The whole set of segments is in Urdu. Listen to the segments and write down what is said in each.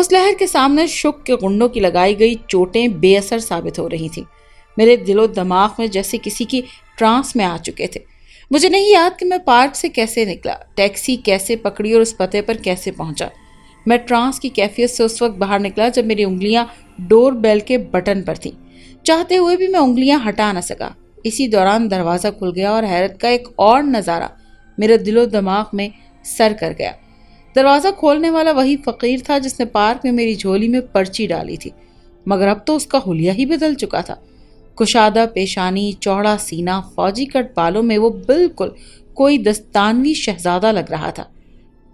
اس لہر کے سامنے شک کے غنڈوں کی لگائی گئی چوٹیں بے اثر ثابت ہو رہی تھیں۔ میرے دل و دماغ میں جیسے کسی کی ٹرانس میں آ چکے تھے۔ مجھے نہیں یاد کہ میں پارک سے کیسے نکلا، ٹیکسی کیسے پکڑی اور اس پتے پر کیسے پہنچا۔ میں ٹرانس کی کیفیت سے اس وقت باہر نکلا جب میری انگلیاں ڈور بیل کے بٹن پر تھیں۔ چاہتے ہوئے بھی میں انگلیاں ہٹا نہ سکا۔ اسی دوران دروازہ کھل گیا اور حیرت کا ایک اور نظارہ میرے دل و دماغ میں سر کر گیا۔ دروازہ کھولنے والا وہی فقیر تھا جس نے پارک میں میری جھولی میں پرچی ڈالی تھی، مگر اب تو اس کا حلیہ ہی بدل چکا تھا۔ کشادہ پیشانی، چوڑا سینہ، فوجی کٹ بالوں میں وہ بالکل کوئی دستانوی شہزادہ لگ رہا تھا۔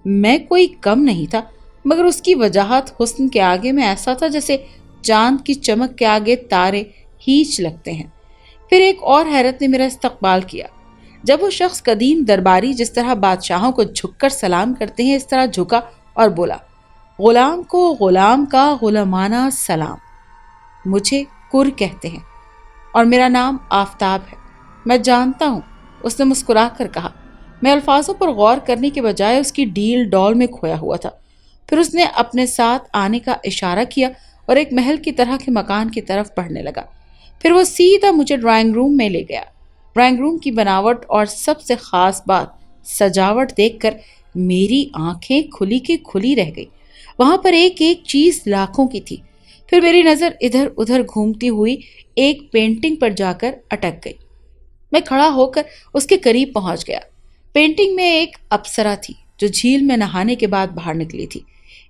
میں کوئی کم نہیں تھا، مگر اس کی وجاہت حسن کے آگے میں ایسا تھا جیسے چاند کی چمک کے آگے تارے ہیچ لگتے ہیں۔ پھر ایک اور حیرت نے میرا استقبال کیا۔ جب وہ شخص قدیم درباری جس طرح بادشاہوں کو جھک کر سلام کرتے ہیں اس طرح جھکا اور بولا، غلام کو غلام کا غلامانہ سلام۔ مجھے کر کہتے ہیں اور میرا نام آفتاب ہے۔ میں جانتا ہوں، اس نے مسکرا کر کہا۔ میں الفاظوں پر غور کرنے کے بجائے اس کی ڈیل ڈول میں کھویا ہوا تھا۔ پھر اس نے اپنے ساتھ آنے کا اشارہ کیا اور ایک محل کی طرح کے مکان کی طرف بڑھنے لگا۔ پھر وہ سیدھا مجھے ڈرائنگ روم میں لے گیا۔ ڈرائنگ روم کی بناوٹ اور سب سے خاص بات سجاوٹ دیکھ کر میری آنکھیں کھلی کی کھلی رہ گئی۔ وہاں پر ایک ایک چیز لاکھوں کی تھی۔ پھر میری نظر ادھر ادھر گھومتی ہوئی ایک پینٹنگ پر جا کر اٹک گئی۔ میں کھڑا ہو کر اس کے قریب پہنچ گیا۔ پینٹنگ میں ایک اپسرا تھی جو جھیل میں نہانے کے بعد باہر نکلی تھی۔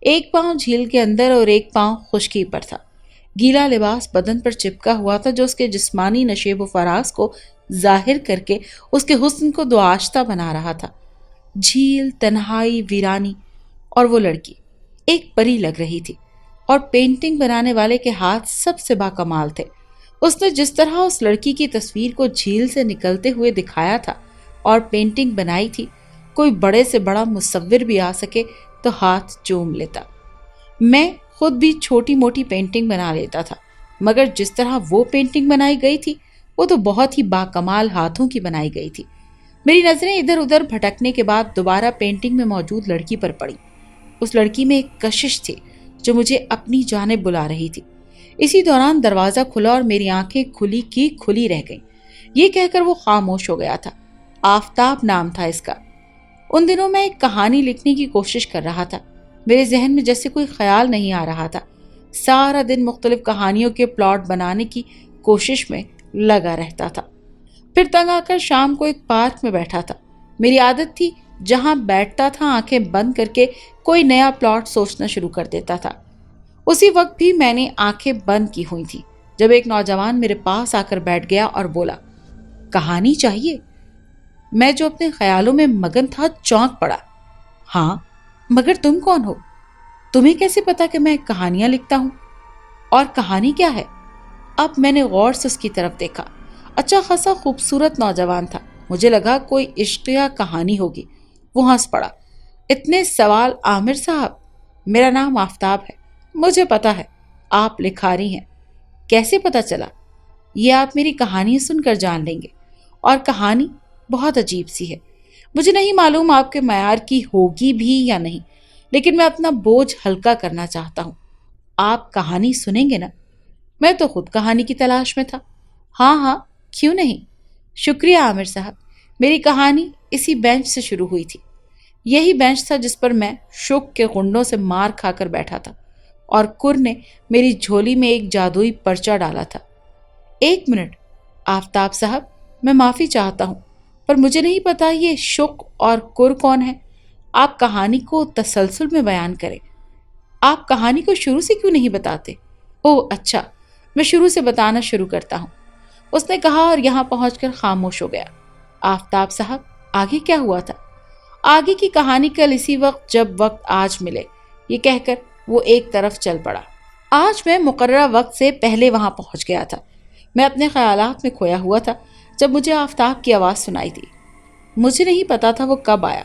ایک پاؤں جھیل کے اندر اور ایک پاؤں خشکی پر تھا۔ گیلا لباس بدن پر چپکا ہوا تھا جو اس کے جسمانی نشیب و فراز کو ظاہر کر کے اس کے حسن کو دوآشتہ بنا رہا تھا۔ جھیل، تنہائی، ویرانی اور وہ لڑکی ایک پری لگ رہی تھی، اور پینٹنگ بنانے والے کے ہاتھ سب سے باکمال تھے۔ اس نے جس طرح اس لڑکی کی تصویر کو جھیل سے نکلتے ہوئے دکھایا تھا اور پینٹنگ بنائی تھی، کوئی بڑے سے بڑا مصور بھی آ سکے تو ہاتھ چوم لیتا۔ میں خود بھی چھوٹی موٹی پینٹنگ بنا لیتا تھا، مگر جس طرح وہ پینٹنگ بنائی گئی تھی وہ تو بہت ہی باکمال ہاتھوں کی بنائی گئی تھی۔ میری نظریں ادھر ادھر بھٹکنے کے بعد دوبارہ پینٹنگ میں موجود لڑکی پر پڑی۔ اس لڑکی میں ایک کشش تھی جو مجھے اپنی جانب بلا رہی تھی۔ اسی دوران دروازہ کھلا اور میری آنکھیں کھلی کی کھلی رہ گئیں۔ یہ کہہ کر وہ خاموش ہو گیا تھا۔ آفتاب نام تھا اس کا۔ ان دنوں میں ایک کہانی لکھنے کی کوشش کر رہا تھا۔ میرے ذہن میں جیسے کوئی خیال نہیں آ رہا تھا۔ سارا دن مختلف کہانیوں کے پلاٹ بنانے کی کوشش میں لگا رہتا تھا۔ پھر تنگ آ کر شام کو ایک پارک میں بیٹھا تھا۔ میری عادت تھی جہاں بیٹھتا تھا آنکھیں بند کر کے کوئی نیا پلاٹ سوچنا شروع کر دیتا تھا۔ اسی وقت بھی میں نے آنکھیں بند کی ہوئی تھی جب ایک نوجوان میرے پاس آ کر بیٹھ گیا اور بولا، کہانی چاہیے؟ میں جو اپنے خیالوں میں مگن تھا چونک پڑا۔ ہاں، مگر تم کون ہو؟ تمہیں کیسے پتا کہ میں کہانیاں لکھتا ہوں؟ اور کہانی کیا ہے؟ اب میں نے غور سے اس کی طرف دیکھا۔ اچھا خاصا خوبصورت نوجوان تھا۔ مجھے لگا کوئی عشقیہ کہانی ہوگی۔ وہ ہنس پڑا۔ اتنے سوال عامر صاحب؟ میرا نام آفتاب ہے۔ مجھے پتا ہے آپ لکھاری ہیں۔ کیسے پتا چلا؟ یہ آپ میری کہانی سن کر جان لیں گے۔ اور کہانی بہت عجیب سی ہے۔ مجھے نہیں معلوم آپ کے معیار کی ہوگی بھی یا نہیں، لیکن میں اپنا بوجھ ہلکا کرنا چاہتا ہوں۔ آپ کہانی سنیں گے نا؟ میں تو خود کہانی کی تلاش میں تھا۔ ہاں، کیوں نہیں؟ شکریہ عامر صاحب۔ میری کہانی اسی بینچ سے شروع ہوئی تھی۔ یہی بینچ تھا جس پر میں شوق کے غنڈوں سے مار کھا کر بیٹھا تھا، اور کر نے میری جھولی میں ایک جادوئی پرچہ ڈالا تھا۔ ایک منٹ آفتاب صاحب، میں معافی چاہتا ہوں، پر مجھے نہیں پتا یہ شوق اور کر کون ہے۔ آپ کہانی کو تسلسل میں بیان کریں۔ آپ کہانی کو شروع سے کیوں نہیں بتاتے؟ اوہ اچھا، میں شروع سے بتانا شروع کرتا ہوں، اس نے کہا اور یہاں پہنچ کر خاموش ہو گیا۔ آفتاب صاحب، آگے کیا ہوا تھا؟ آگے کی کہانی کل اسی وقت جب وقت آج ملے، یہ کہہ کر وہ ایک طرف چل پڑا۔ آج میں مقررہ وقت سے پہلے وہاں پہنچ گیا تھا۔ میں اپنے خیالات میں کھویا ہوا تھا جب مجھے آفتاب کی آواز سنائی دی۔ مجھے نہیں پتا تھا وہ کب آیا۔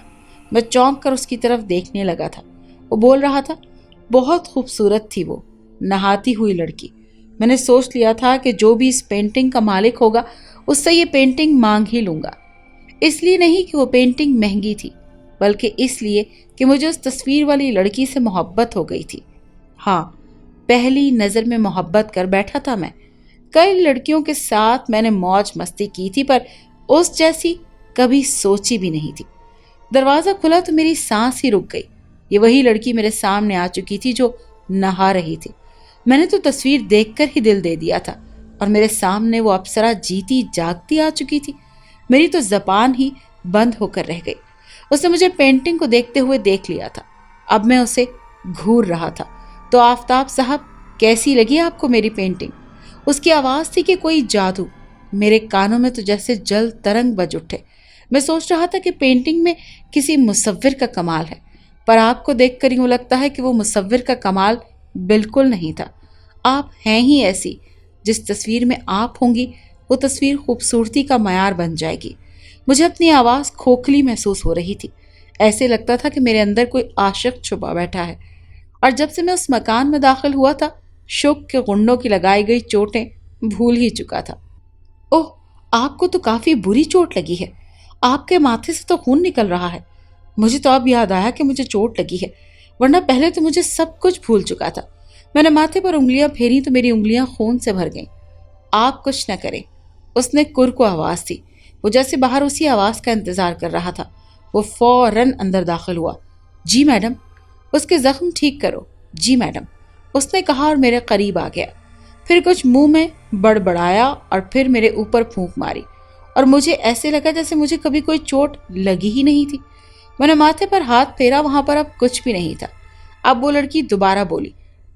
میں چونک کر اس کی طرف دیکھنے لگا تھا۔ وہ بول رہا تھا، بہت خوبصورت تھی وہ نہاتی ہوئی لڑکی۔ میں نے سوچ لیا تھا کہ جو بھی اس پینٹنگ کا مالک ہوگا اس سے یہ پینٹنگ مانگ ہی لوں گا۔ اس لیے نہیں کہ وہ پینٹنگ مہنگی تھی، بلکہ اس لیے کہ مجھے اس تصویر والی لڑکی سے محبت ہو گئی تھی۔ ہاں، پہلی نظر میں محبت کر بیٹھا تھا میں۔ کئی لڑکیوں کے ساتھ میں نے موج مستی کی تھی، پر اس جیسی کبھی سوچی بھی نہیں تھی۔ دروازہ کھلا تو میری سانس ہی رک گئی۔ یہ وہی لڑکی میرے سامنے آ چکی تھی جو نہا رہی تھی۔ میں نے تو تصویر دیکھ کر ہی دل دے دیا تھا، اور میرے سامنے وہ اپسرا جیتی جاگتی آ چکی تھی۔ میری تو زبان ہی بند ہو کر رہ گئی۔ اس نے مجھے پینٹنگ کو دیکھتے ہوئے دیکھ لیا تھا۔ اب میں اسے گھور رہا تھا۔ تو آفتاب صاحب، کیسی لگی آپ کو میری پینٹنگ؟ اس کی آواز تھی کہ کوئی جادو۔ میرے کانوں میں تو جیسے جل ترنگ بج اٹھے۔ میں سوچ رہا تھا کہ پینٹنگ میں کسی مصور کا کمال ہے، پر آپ کو دیکھ کر یوں لگتا ہے کہ وہ مصور کا کمال بالکل نہیں تھا۔ آپ ہیں ہی ایسی۔ جس تصویر میں آپ ہوں گی، وہ تصویر خوبصورتی کا معیار بن جائے گی۔ مجھے اپنی آواز کھوکھلی محسوس ہو رہی تھی۔ ایسے لگتا تھا کہ میرے اندر کوئی عاشق چھپا بیٹھا ہے۔ اور جب سے میں اس مکان میں داخل ہوا تھا، شوق کے غنڈوں کی لگائی گئی چوٹیں بھول ہی چکا تھا۔ اوہ، آپ کو تو کافی بری چوٹ لگی ہے۔ آپ کے ماتھے سے تو خون نکل رہا ہے۔ مجھے تو اب یاد آیا کہ مجھے چوٹ لگی ہے، ورنہ پہلے تو مجھے سب کچھ بھول چکا تھا۔ میں نے ماتھے پر انگلیاں پھیری تو میری انگلیاں خون سے بھر گئیں۔ آپ کچھ نہ کریں، اس نے کر کو آواز دی۔ وہ جیسے باہر اسی آواز کا انتظار کر رہا تھا۔ وہ فوراً اندر داخل ہوا۔ جی میڈم، اس کے زخم ٹھیک کرو۔ جی میڈم، اس نے کہا اور میرے قریب آ گیا۔ پھر کچھ منہ میں بڑبڑایا اور پھر میرے اوپر پھونک ماری، اور مجھے ایسے لگا جیسے مجھے کبھی کوئی چوٹ لگی ہی نہیں تھی۔ میں نے ماتھے پر ہاتھ پھیرا، وہاں پر اب کچھ بھی نہیں تھا۔ اب وہ لڑکی دوبارہ بولی،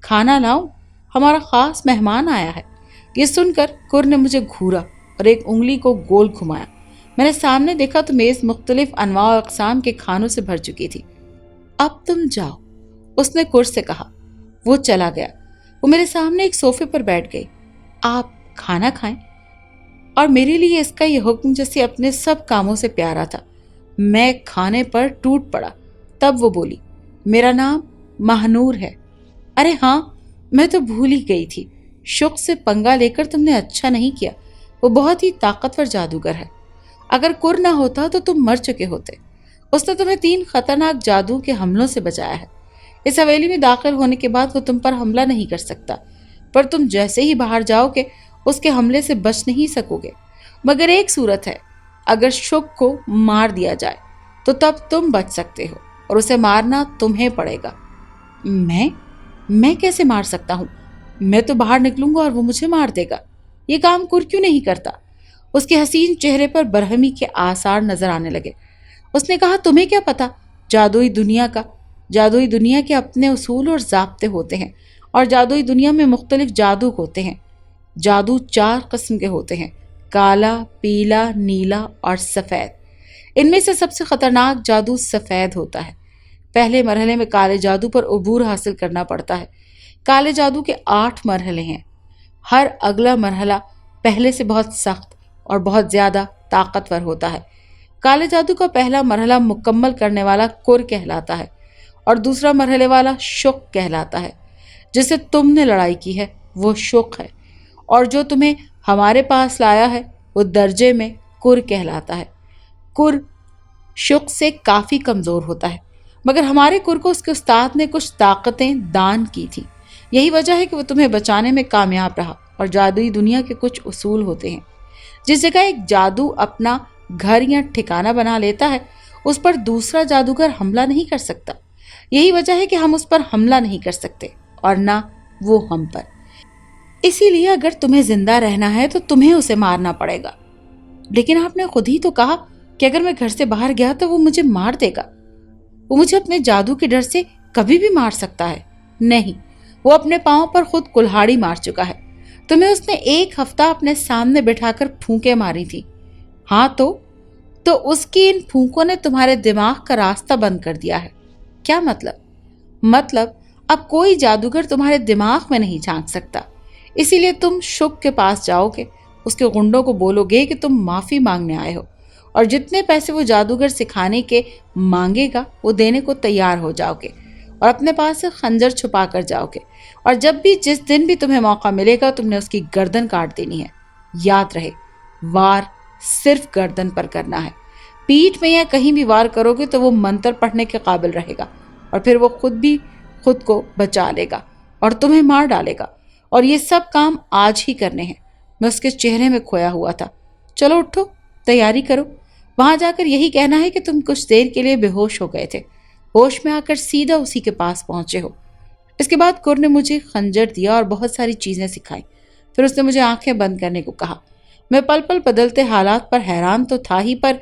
کھانا لاؤں؟ ہمارا خاص مہمان آیا ہے۔ یہ سن کر کر نے مجھے گھورا اور ایک انگلی کو گول گھمایا۔ میں نے سامنے دیکھا تو میز مختلف انواع و اقسام کے کھانوں سے بھر چکی تھی۔ اب تم جاؤ، اس نے کر سے کہا۔ وہ چلا گیا۔ وہ میرے سامنے ایک صوفے پر بیٹھ گئی۔ آپ کھانا کھائیں۔ اور میرے لیے اس کا یہ حکم جیسے اپنے سب کاموں سے پیارا تھا۔ میں کھانے پر ٹوٹ پڑا۔ تب وہ بولی، میرا نام مہنور ہے۔ ارے ہاں، میں تو بھول ہی گئی تھی۔ شوق سے پنگا لے کر تم نے اچھا نہیں کیا۔ وہ بہت ہی طاقتور جادوگر ہے۔ اگر کر نہ ہوتا تو تم مر چکے ہوتے۔ اس نے تمہیں 3 خطرناک جادو کے حملوں سے بچایا ہے۔ اس حویلی میں داخل ہونے کے بعد وہ تم پر حملہ نہیں کر سکتا، پر تم جیسے ہی باہر جاؤ گے اس کے حملے سے بچ نہیں سکو گے، مگر ایک صورت ہے، اگر شک کو مار دیا جائے تو تب تم بچ سکتے ہو، اور اسے مارنا تمہیں پڑے گا۔ میں کیسے مار سکتا ہوں؟ میں تو باہر نکلوں گا اور وہ مجھے مار دے گا۔ یہ کام کر کیوں نہیں کرتا؟ اس کے حسین چہرے پر برہمی کے آثار نظر آنے لگے۔ اس نے کہا، تمہیں کیا پتا جادوئی دنیا کے اپنے اصول اور ضابطے ہوتے ہیں، اور جادوئی دنیا میں مختلف جادو ہوتے ہیں۔ جادو 4 قسم کے ہوتے ہیں: کالا، پیلا، نیلا اور سفید۔ ان میں سے سب سے خطرناک جادو سفید ہوتا ہے۔ پہلے مرحلے میں کالے جادو پر عبور حاصل کرنا پڑتا ہے۔ کالے جادو کے 8 مرحلے ہیں۔ ہر اگلا مرحلہ پہلے سے بہت سخت اور بہت زیادہ طاقتور ہوتا ہے۔ کالے جادو کا پہلا مرحلہ مکمل کرنے والا کر کہلاتا ہے، اور دوسرا مرحلے والا شق کہلاتا ہے۔ جس سے تم نے لڑائی کی ہے وہ شق ہے، اور جو تمہیں ہمارے پاس لایا ہے وہ درجے میں کر کہلاتا ہے۔ کر شق سے کافی کمزور ہوتا ہے، مگر ہمارے کر کو اس کے استاد نے کچھ طاقتیں دان کی تھیں۔ یہی وجہ ہے کہ وہ تمہیں بچانے میں کامیاب رہا۔ اور جادوئی دنیا کے کچھ اصول ہوتے ہیں۔ جس جگہ ایک جادو اپنا گھر یا ٹھکانہ بنا لیتا ہے، اس پر دوسرا جادوگر حملہ نہیں کر سکتا۔ یہی وجہ ہے کہ ہم اس پر حملہ نہیں کر سکتے، اور نہ وہ ہم پر۔ اسی لیے اگر تمہیں زندہ رہنا ہے تو تمہیں اسے مارنا پڑے گا۔ لیکن آپ نے خود ہی تو کہا کہ اگر میں گھر سے باہر گیا تو وہ مجھے مار دے گا۔ وہ مجھے اپنے جادو کے ڈر سے کبھی بھی مار سکتا ہے۔ نہیں، وہ اپنے پاؤں پر خود کلہاڑی مار چکا ہے۔ تمہیں اس نے 1 ہفتہ اپنے سامنے بٹھا کر پھونکیں ماری تھی۔ ہاں تو اس کی ان پھونکوں نے تمہارے دماغ کا راستہ بند کر دیا ہے۔ کیا مطلب اب کوئی جادوگر تمہارے دماغ میں نہیں جھانک سکتا۔ اسی لیے تم شک کے پاس جاؤ گے، اس کے غنڈوں کو بولو گے کہ تم معافی مانگنے آئے ہو، اور جتنے پیسے وہ جادوگر سکھانے کے مانگے گا وہ دینے کو تیار ہو جاؤ گے، اور اپنے پاس سے خنجر چھپا کر جاؤ گے، اور جس دن بھی تمہیں موقع ملے گا تم نے اس کی گردن کاٹ دینی ہے۔ یاد رہے، وار صرف گردن پر کرنا ہے۔ پیٹھ میں یا کہیں بھی وار کرو گے تو وہ منتر پڑھنے کے قابل رہے گا، اور پھر وہ خود بھی خود کو بچا لے گا، اور تمہیں مار ڈالے گا، اور یہ سب کام آج ہی کرنے ہیں۔ میں اس کے چہرے میں کھویا ہوا تھا۔ چلو اٹھو، تیاری کرو، وہاں جا کر یہی کہنا ہے کہ تم کچھ دیر کے لیے بے ہوش ہو گئے تھے، ہوش میں آ کر سیدھا اسی کے پاس پہنچے ہو۔ اس کے بعد کور نے مجھے خنجر دیا اور بہت ساری چیزیں سکھائیں۔ پھر اس نے مجھے آنکھیں بند کرنے کو کہا۔ میں پل پل بدلتے حالات پر حیران تو تھا ہی، پر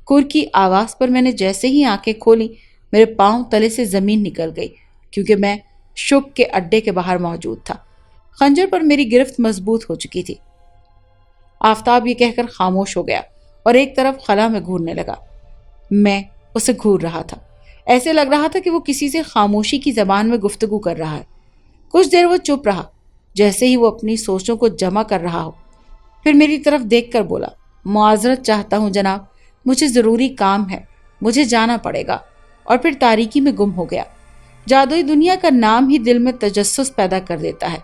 کور کی آواز پر میں نے جیسے ہی آنکھیں کھولی، میرے پاؤں تلے سے زمین نکل گئی، کیونکہ میں شک کے اڈے کے باہر موجود تھا۔ خنجر پر میری گرفت مضبوط ہو چکی تھی۔ آفتاب یہ کہہ کر خاموش ہو گیا اور ایک طرف خلا میں گھورنے لگا۔ میں اسے گھور رہا تھا۔ ایسے لگ رہا تھا کہ وہ کسی سے خاموشی کی زبان میں گفتگو کر رہا ہے۔ کچھ دیر وہ چپ رہا، جیسے ہی وہ اپنی سوچوں کو جمع کر رہا ہو۔ پھر میری طرف دیکھ کر بولا، معذرت چاہتا ہوں جناب، مجھے ضروری کام ہے، مجھے جانا پڑے گا، اور پھر تاریکی میں گم ہو گیا۔ جادوئی دنیا کا نام ہی دل میں تجسس پیدا کر دیتا ہے۔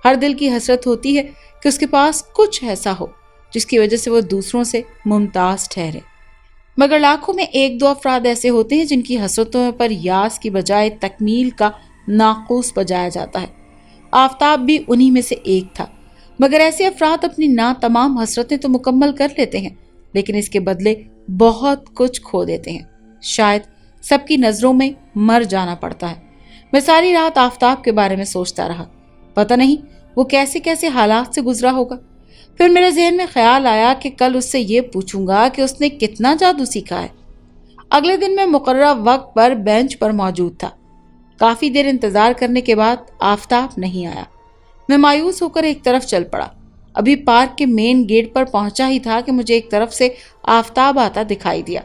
ہر دل کی حسرت ہوتی ہے کہ اس کے پاس کچھ ایسا ہو جس کی وجہ سے وہ دوسروں سے ممتاز ٹھہرے، مگر لاکھوں میں ایک دو افراد ایسے ہوتے ہیں جن کی حسرتوں پر یاس کی بجائے تکمیل کا ناقوس بجایا جاتا ہے۔ آفتاب بھی انہی میں سے ایک تھا، مگر ایسے افراد اپنی تمام حسرتیں تو مکمل کر لیتے ہیں، لیکن اس کے بدلے بہت کچھ کھو دیتے ہیں، شاید سب کی نظروں میں مر جانا پڑتا ہے۔ میں ساری رات آفتاب کے بارے میں سوچتا رہا، پتہ نہیں وہ کیسے کیسے حالات سے گزرا ہوگا۔ پھر میرے ذہن میں خیال آیا کہ کل اس سے یہ پوچھوں گا کہ اس نے کتنا جادو سیکھا ہے۔ اگلے دن میں مقررہ وقت پر بینچ پر موجود تھا۔ کافی دیر انتظار کرنے کے بعد آفتاب نہیں آیا۔ میں مایوس ہو کر ایک طرف چل پڑا۔ ابھی پارک کے مین گیٹ پر پہنچا ہی تھا کہ مجھے ایک طرف سے آفتاب آتا دکھائی دیا۔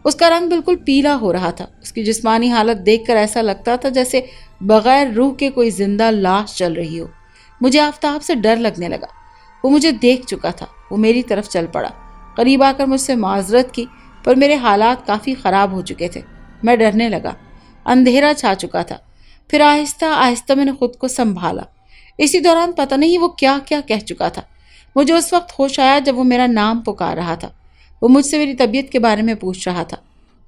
اس کا رنگ بالکل پیلا ہو رہا تھا۔ اس کی جسمانی حالت دیکھ کر ایسا لگتا تھا جیسے بغیر روح کے کوئی زندہ لاش چل رہی ہو۔ مجھے آفتاب سے ڈر لگنے لگا۔ وہ مجھے دیکھ چکا تھا۔ وہ میری طرف چل پڑا، قریب آ کر مجھ سے معذرت کی، پر میرے حالات کافی خراب ہو چکے تھے۔ میں ڈرنے لگا۔ اندھیرا چھا چکا تھا۔ پھر آہستہ آہستہ میں نے خود کو سنبھالا۔ اسی دوران پتہ نہیں وہ کیا کیا کہہ چکا تھا۔ مجھے اس وقت ہوش آیا جب وہ میرا نام پکار رہا تھا۔ وہ مجھ سے میری طبیعت کے بارے میں پوچھ رہا تھا۔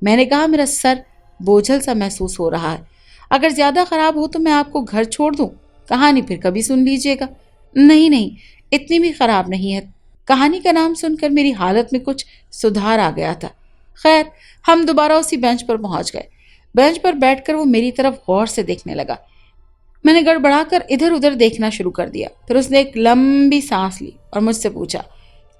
میں نے کہا، میرا سر بوجھل سا محسوس ہو رہا ہے، اگر زیادہ خراب ہو تو میں آپ کو گھر چھوڑ دوں، کہانی پھر کبھی سن لیجیے گا۔ نہیں، اتنی بھی خراب نہیں ہے۔ کہانی کا نام سن کر میری حالت میں کچھ سدھار آ گیا تھا۔ خیر، ہم دوبارہ اسی بینچ پر پہنچ گئے۔ بینچ پر بیٹھ کر وہ میری طرف غور سے دیکھنے لگا۔ میں نے گڑبڑا کر ادھر ادھر دیکھنا شروع کر دیا۔ پھر اس نے ایک لمبی سانس لی اور مجھ سے پوچھا،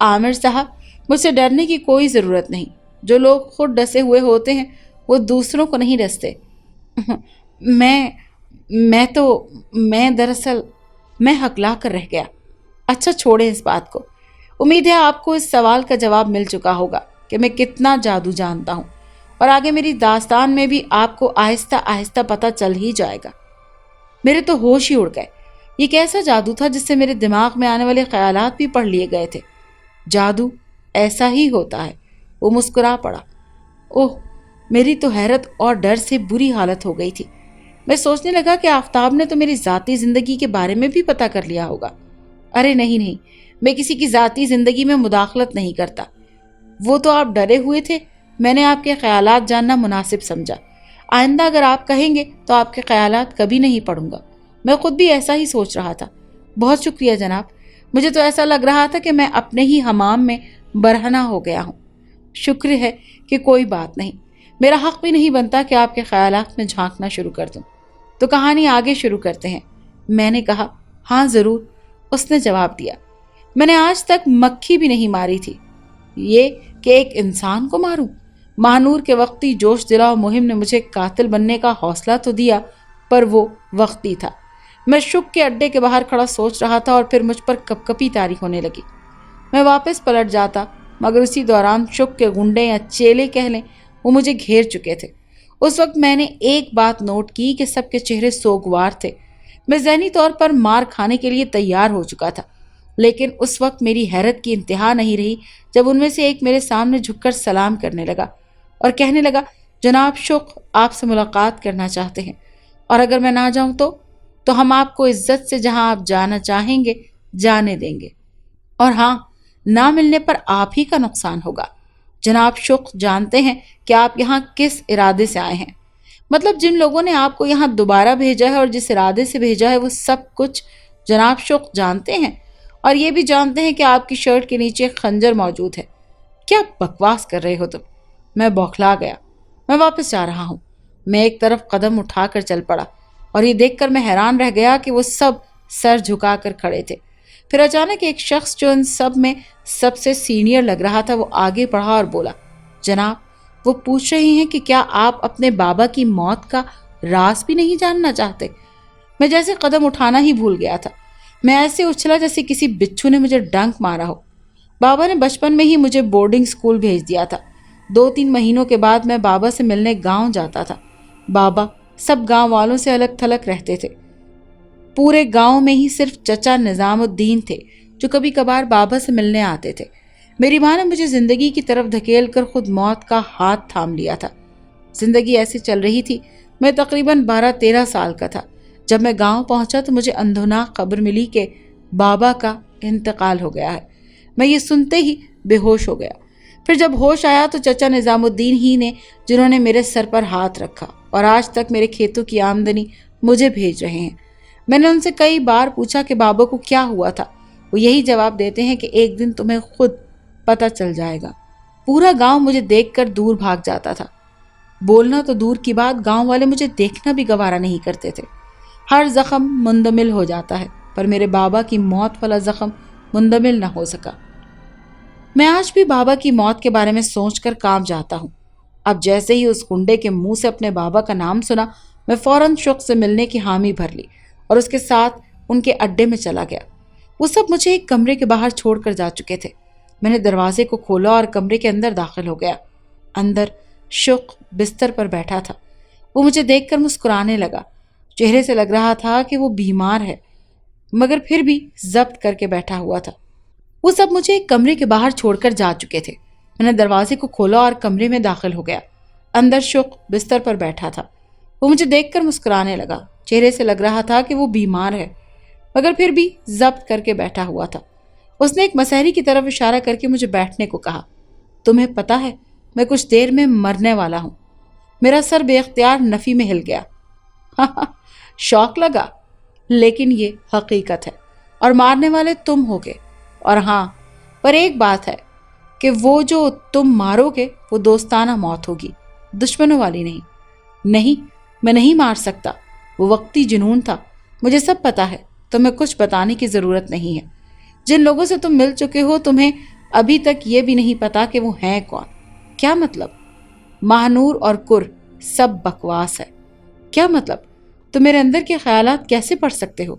عامر صاحب، مجھ سے ڈرنے کی کوئی ضرورت نہیں۔ جو لوگ خود ڈسے ہوئے ہوتے ہیں وہ دوسروں کو نہیں ڈستے۔ میں دراصل میں ہکلا کر رہ گیا۔ اچھا چھوڑیں اس بات کو۔ امید ہے آپ کو اس سوال کا جواب مل چکا ہوگا کہ میں کتنا جادو جانتا ہوں، اور آگے میری داستان میں بھی آپ کو آہستہ آہستہ پتہ چل ہی جائے گا۔ میرے تو ہوش ہی اڑ گئے۔ یہ کیسا جادو تھا جس سے میرے دماغ میں آنے والے خیالات بھی پڑھ لیے گئے تھے؟ جادو ایسا ہی ہوتا ہے۔ وہ مسکرا پڑا۔ اوہ، میری تو حیرت اور ڈر سے بری حالت ہو گئی تھی۔ میں سوچنے لگا کہ آفتاب نے تو میری ذاتی زندگی کے بارے میں بھی پتہ کر لیا ہوگا۔ ارے نہیں، میں کسی کی ذاتی زندگی میں مداخلت نہیں کرتا۔ وہ تو آپ ڈرے ہوئے تھے، میں نے آپ کے خیالات جاننا مناسب سمجھا۔ آئندہ اگر آپ کہیں گے تو آپ کے خیالات کبھی نہیں پڑھوں گا۔ میں خود بھی ایسا ہی سوچ رہا تھا۔ بہت شکریہ جناب، مجھے تو ایسا لگ رہا تھا کہ میں اپنے ہی حمام میں برہنہ ہو گیا ہوں۔ شکر ہے کہ کوئی بات نہیں، میرا حق بھی نہیں بنتا کہ آپ کے خیالات میں جھانکنا شروع کر دوں۔ تو کہانی آگے شروع کرتے ہیں، میں نے کہا۔ ہاں ضرور، اس نے جواب دیا۔ میں نے آج تک مکھی بھی نہیں ماری تھی، یہ کہ ایک انسان کو ماروں۔ ماہنور کے وقتی جوش دلاؤ مہم نے مجھے قاتل بننے کا حوصلہ تو دیا، پر وہ وقتی تھا۔ میں شک کے اڈے کے باہر کھڑا سوچ رہا تھا اور پھر مجھ پر کپ کپی طاری ہونے لگی۔ میں واپس پلٹ جاتا، مگر اسی دوران شک کے گنڈے یا چیلے کہہ لیں، وہ مجھے گھیر چکے تھے۔ اس وقت میں نے ایک بات نوٹ کی کہ سب کے چہرے سوگوار تھے۔ میں ذہنی طور پر مار کھانے کے لیے تیار ہو چکا تھا، لیکن اس وقت میری حیرت کی انتہا نہیں رہی جب ان میں سے ایک میرے سامنے جھک کر سلام کرنے لگا اور کہنے لگا، جناب شک آپ سے ملاقات کرنا چاہتے ہیں، اور اگر میں نہ جاؤں تو ہم آپ کو عزت سے جہاں آپ جانا چاہیں گے جانے دیں گے، اور ہاں، نہ ملنے پر آپ ہی کا نقصان ہوگا۔ جناب شک جانتے ہیں کہ آپ یہاں کس ارادے سے آئے ہیں۔ مطلب جن لوگوں نے آپ کو یہاں دوبارہ بھیجا ہے اور جس ارادے سے بھیجا ہے وہ سب کچھ جناب شوق جانتے ہیں، اور یہ بھی جانتے ہیں کہ آپ کی شرٹ کے نیچے خنجر موجود ہے۔ کیا بکواس کر رہے ہو تم؟ میں بوکھلا گیا۔ میں واپس جا رہا ہوں۔ میں ایک طرف قدم اٹھا کر چل پڑا اور یہ دیکھ کر میں حیران رہ گیا کہ وہ سب سر جھکا کر کھڑے تھے۔ پھر اچانک ایک شخص جو ان سب میں سب سے سینئر لگ رہا تھا وہ آگے بڑھا اور بولا، جناب وہ پوچھ رہے ہیں کہ کیا آپ اپنے بابا کی موت کا راز بھی نہیں جاننا چاہتے؟ میں جیسے قدم اٹھانا ہی بھول گیا تھا۔ میں ایسے اچھلا جیسے کسی بچھو نے مجھے ڈنک مارا ہو۔ بابا نے بچپن میں ہی مجھے بورڈنگ سکول بھیج دیا تھا۔ 2-3 مہینوں کے بعد میں بابا سے ملنے گاؤں جاتا تھا۔ بابا سب گاؤں والوں سے الگ تھلگ رہتے تھے۔ پورے گاؤں میں ہی صرف چچا نظام الدین تھے جو کبھی کبھار بابا سے ملنے آتے تھے۔ میری ماں نے مجھے زندگی کی طرف دھکیل کر خود موت کا ہاتھ تھام لیا تھا۔ زندگی ایسی چل رہی تھی۔ میں تقریباً 12-13 سال کا تھا۔ جب میں گاؤں پہنچا تو مجھے اندھوناک خبر ملی کہ بابا کا انتقال ہو گیا ہے۔ میں یہ سنتے ہی بے ہوش ہو گیا۔ پھر جب ہوش آیا تو چچا نظام الدین ہی نے جنہوں نے میرے سر پر ہاتھ رکھا اور آج تک میرے کھیتوں کی آمدنی مجھے بھیج رہے ہیں۔ میں نے ان سے کئی بار پوچھا کہ بابا کو کیا ہوا تھا۔ وہ یہی جواب دیتے ہیں کہ ایک دن تمہیں خود پتہ چل جائے گا۔ پورا گاؤں مجھے دیکھ کر دور بھاگ جاتا تھا۔ بولنا تو دور کی بات، گاؤں والے مجھے دیکھنا بھی گوارا نہیں کرتے تھے۔ ہر زخم مندمل ہو جاتا ہے، پر میرے بابا کی موت والا زخم مندمل نہ ہو سکا۔ میں آج بھی بابا کی موت کے بارے میں سوچ کر کانپ جاتا ہوں۔ اب جیسے ہی اس گنڈے کے منہ سے اپنے بابا کا نام سنا، میں فوراً شوق سے ملنے کی حامی بھر لی اور اس کے ساتھ ان کے اڈے میں چلا گیا۔ وہ سب مجھے ایک کمرے کے باہر چھوڑ کر جا چکے تھے۔ میں نے دروازے کو کھولا اور کمرے کے اندر داخل ہو گیا۔ اندر شوق بستر پر بیٹھا تھا۔ وہ مجھے دیکھ کر مسکرانے لگا۔ چہرے سے لگ رہا تھا کہ وہ بیمار ہے، مگر پھر بھی ضبط کر کے بیٹھا ہوا تھا۔ وہ سب مجھے ایک کمرے کے باہر چھوڑ کر جا چکے تھے۔ میں نے دروازے کو کھولا اور کمرے میں داخل ہو گیا۔ اندر شوق بستر پر بیٹھا تھا۔ وہ مجھے دیکھ کر مسکرانے لگا۔ چہرے سے لگ رہا تھا کہ وہ بیمار ہے، مگر پھر بھی ضبط کر کے بیٹھا ہوا تھا۔ اس نے ایک مسحری کی طرف اشارہ کر کے مجھے بیٹھنے کو کہا۔ تمہیں پتہ ہے میں کچھ دیر میں مرنے والا ہوں۔ میرا سر بے اختیار نفی میں ہل گیا۔ شوق لگا، لیکن یہ حقیقت ہے اور مارنے والے تم ہوگے۔ اور ہاں، پر ایک بات ہے کہ وہ جو تم مارو گے وہ دوستانہ موت ہوگی، دشمنوں والی نہیں۔ نہیں، میں نہیں مار سکتا۔ وہ وقتی جنون تھا۔ مجھے سب پتا ہے، تمہیں کچھ بتانے کی ضرورت نہیں ہے۔ جن لوگوں سے تم مل چکے ہو تمہیں ابھی تک یہ بھی نہیں پتا کہ وہ ہیں کون۔ کیا مطلب؟ ماہنور اور کر سب بکواس ہے۔ کیا مطلب؟ تم میرے اندر کے خیالات کیسے پڑھ سکتے ہو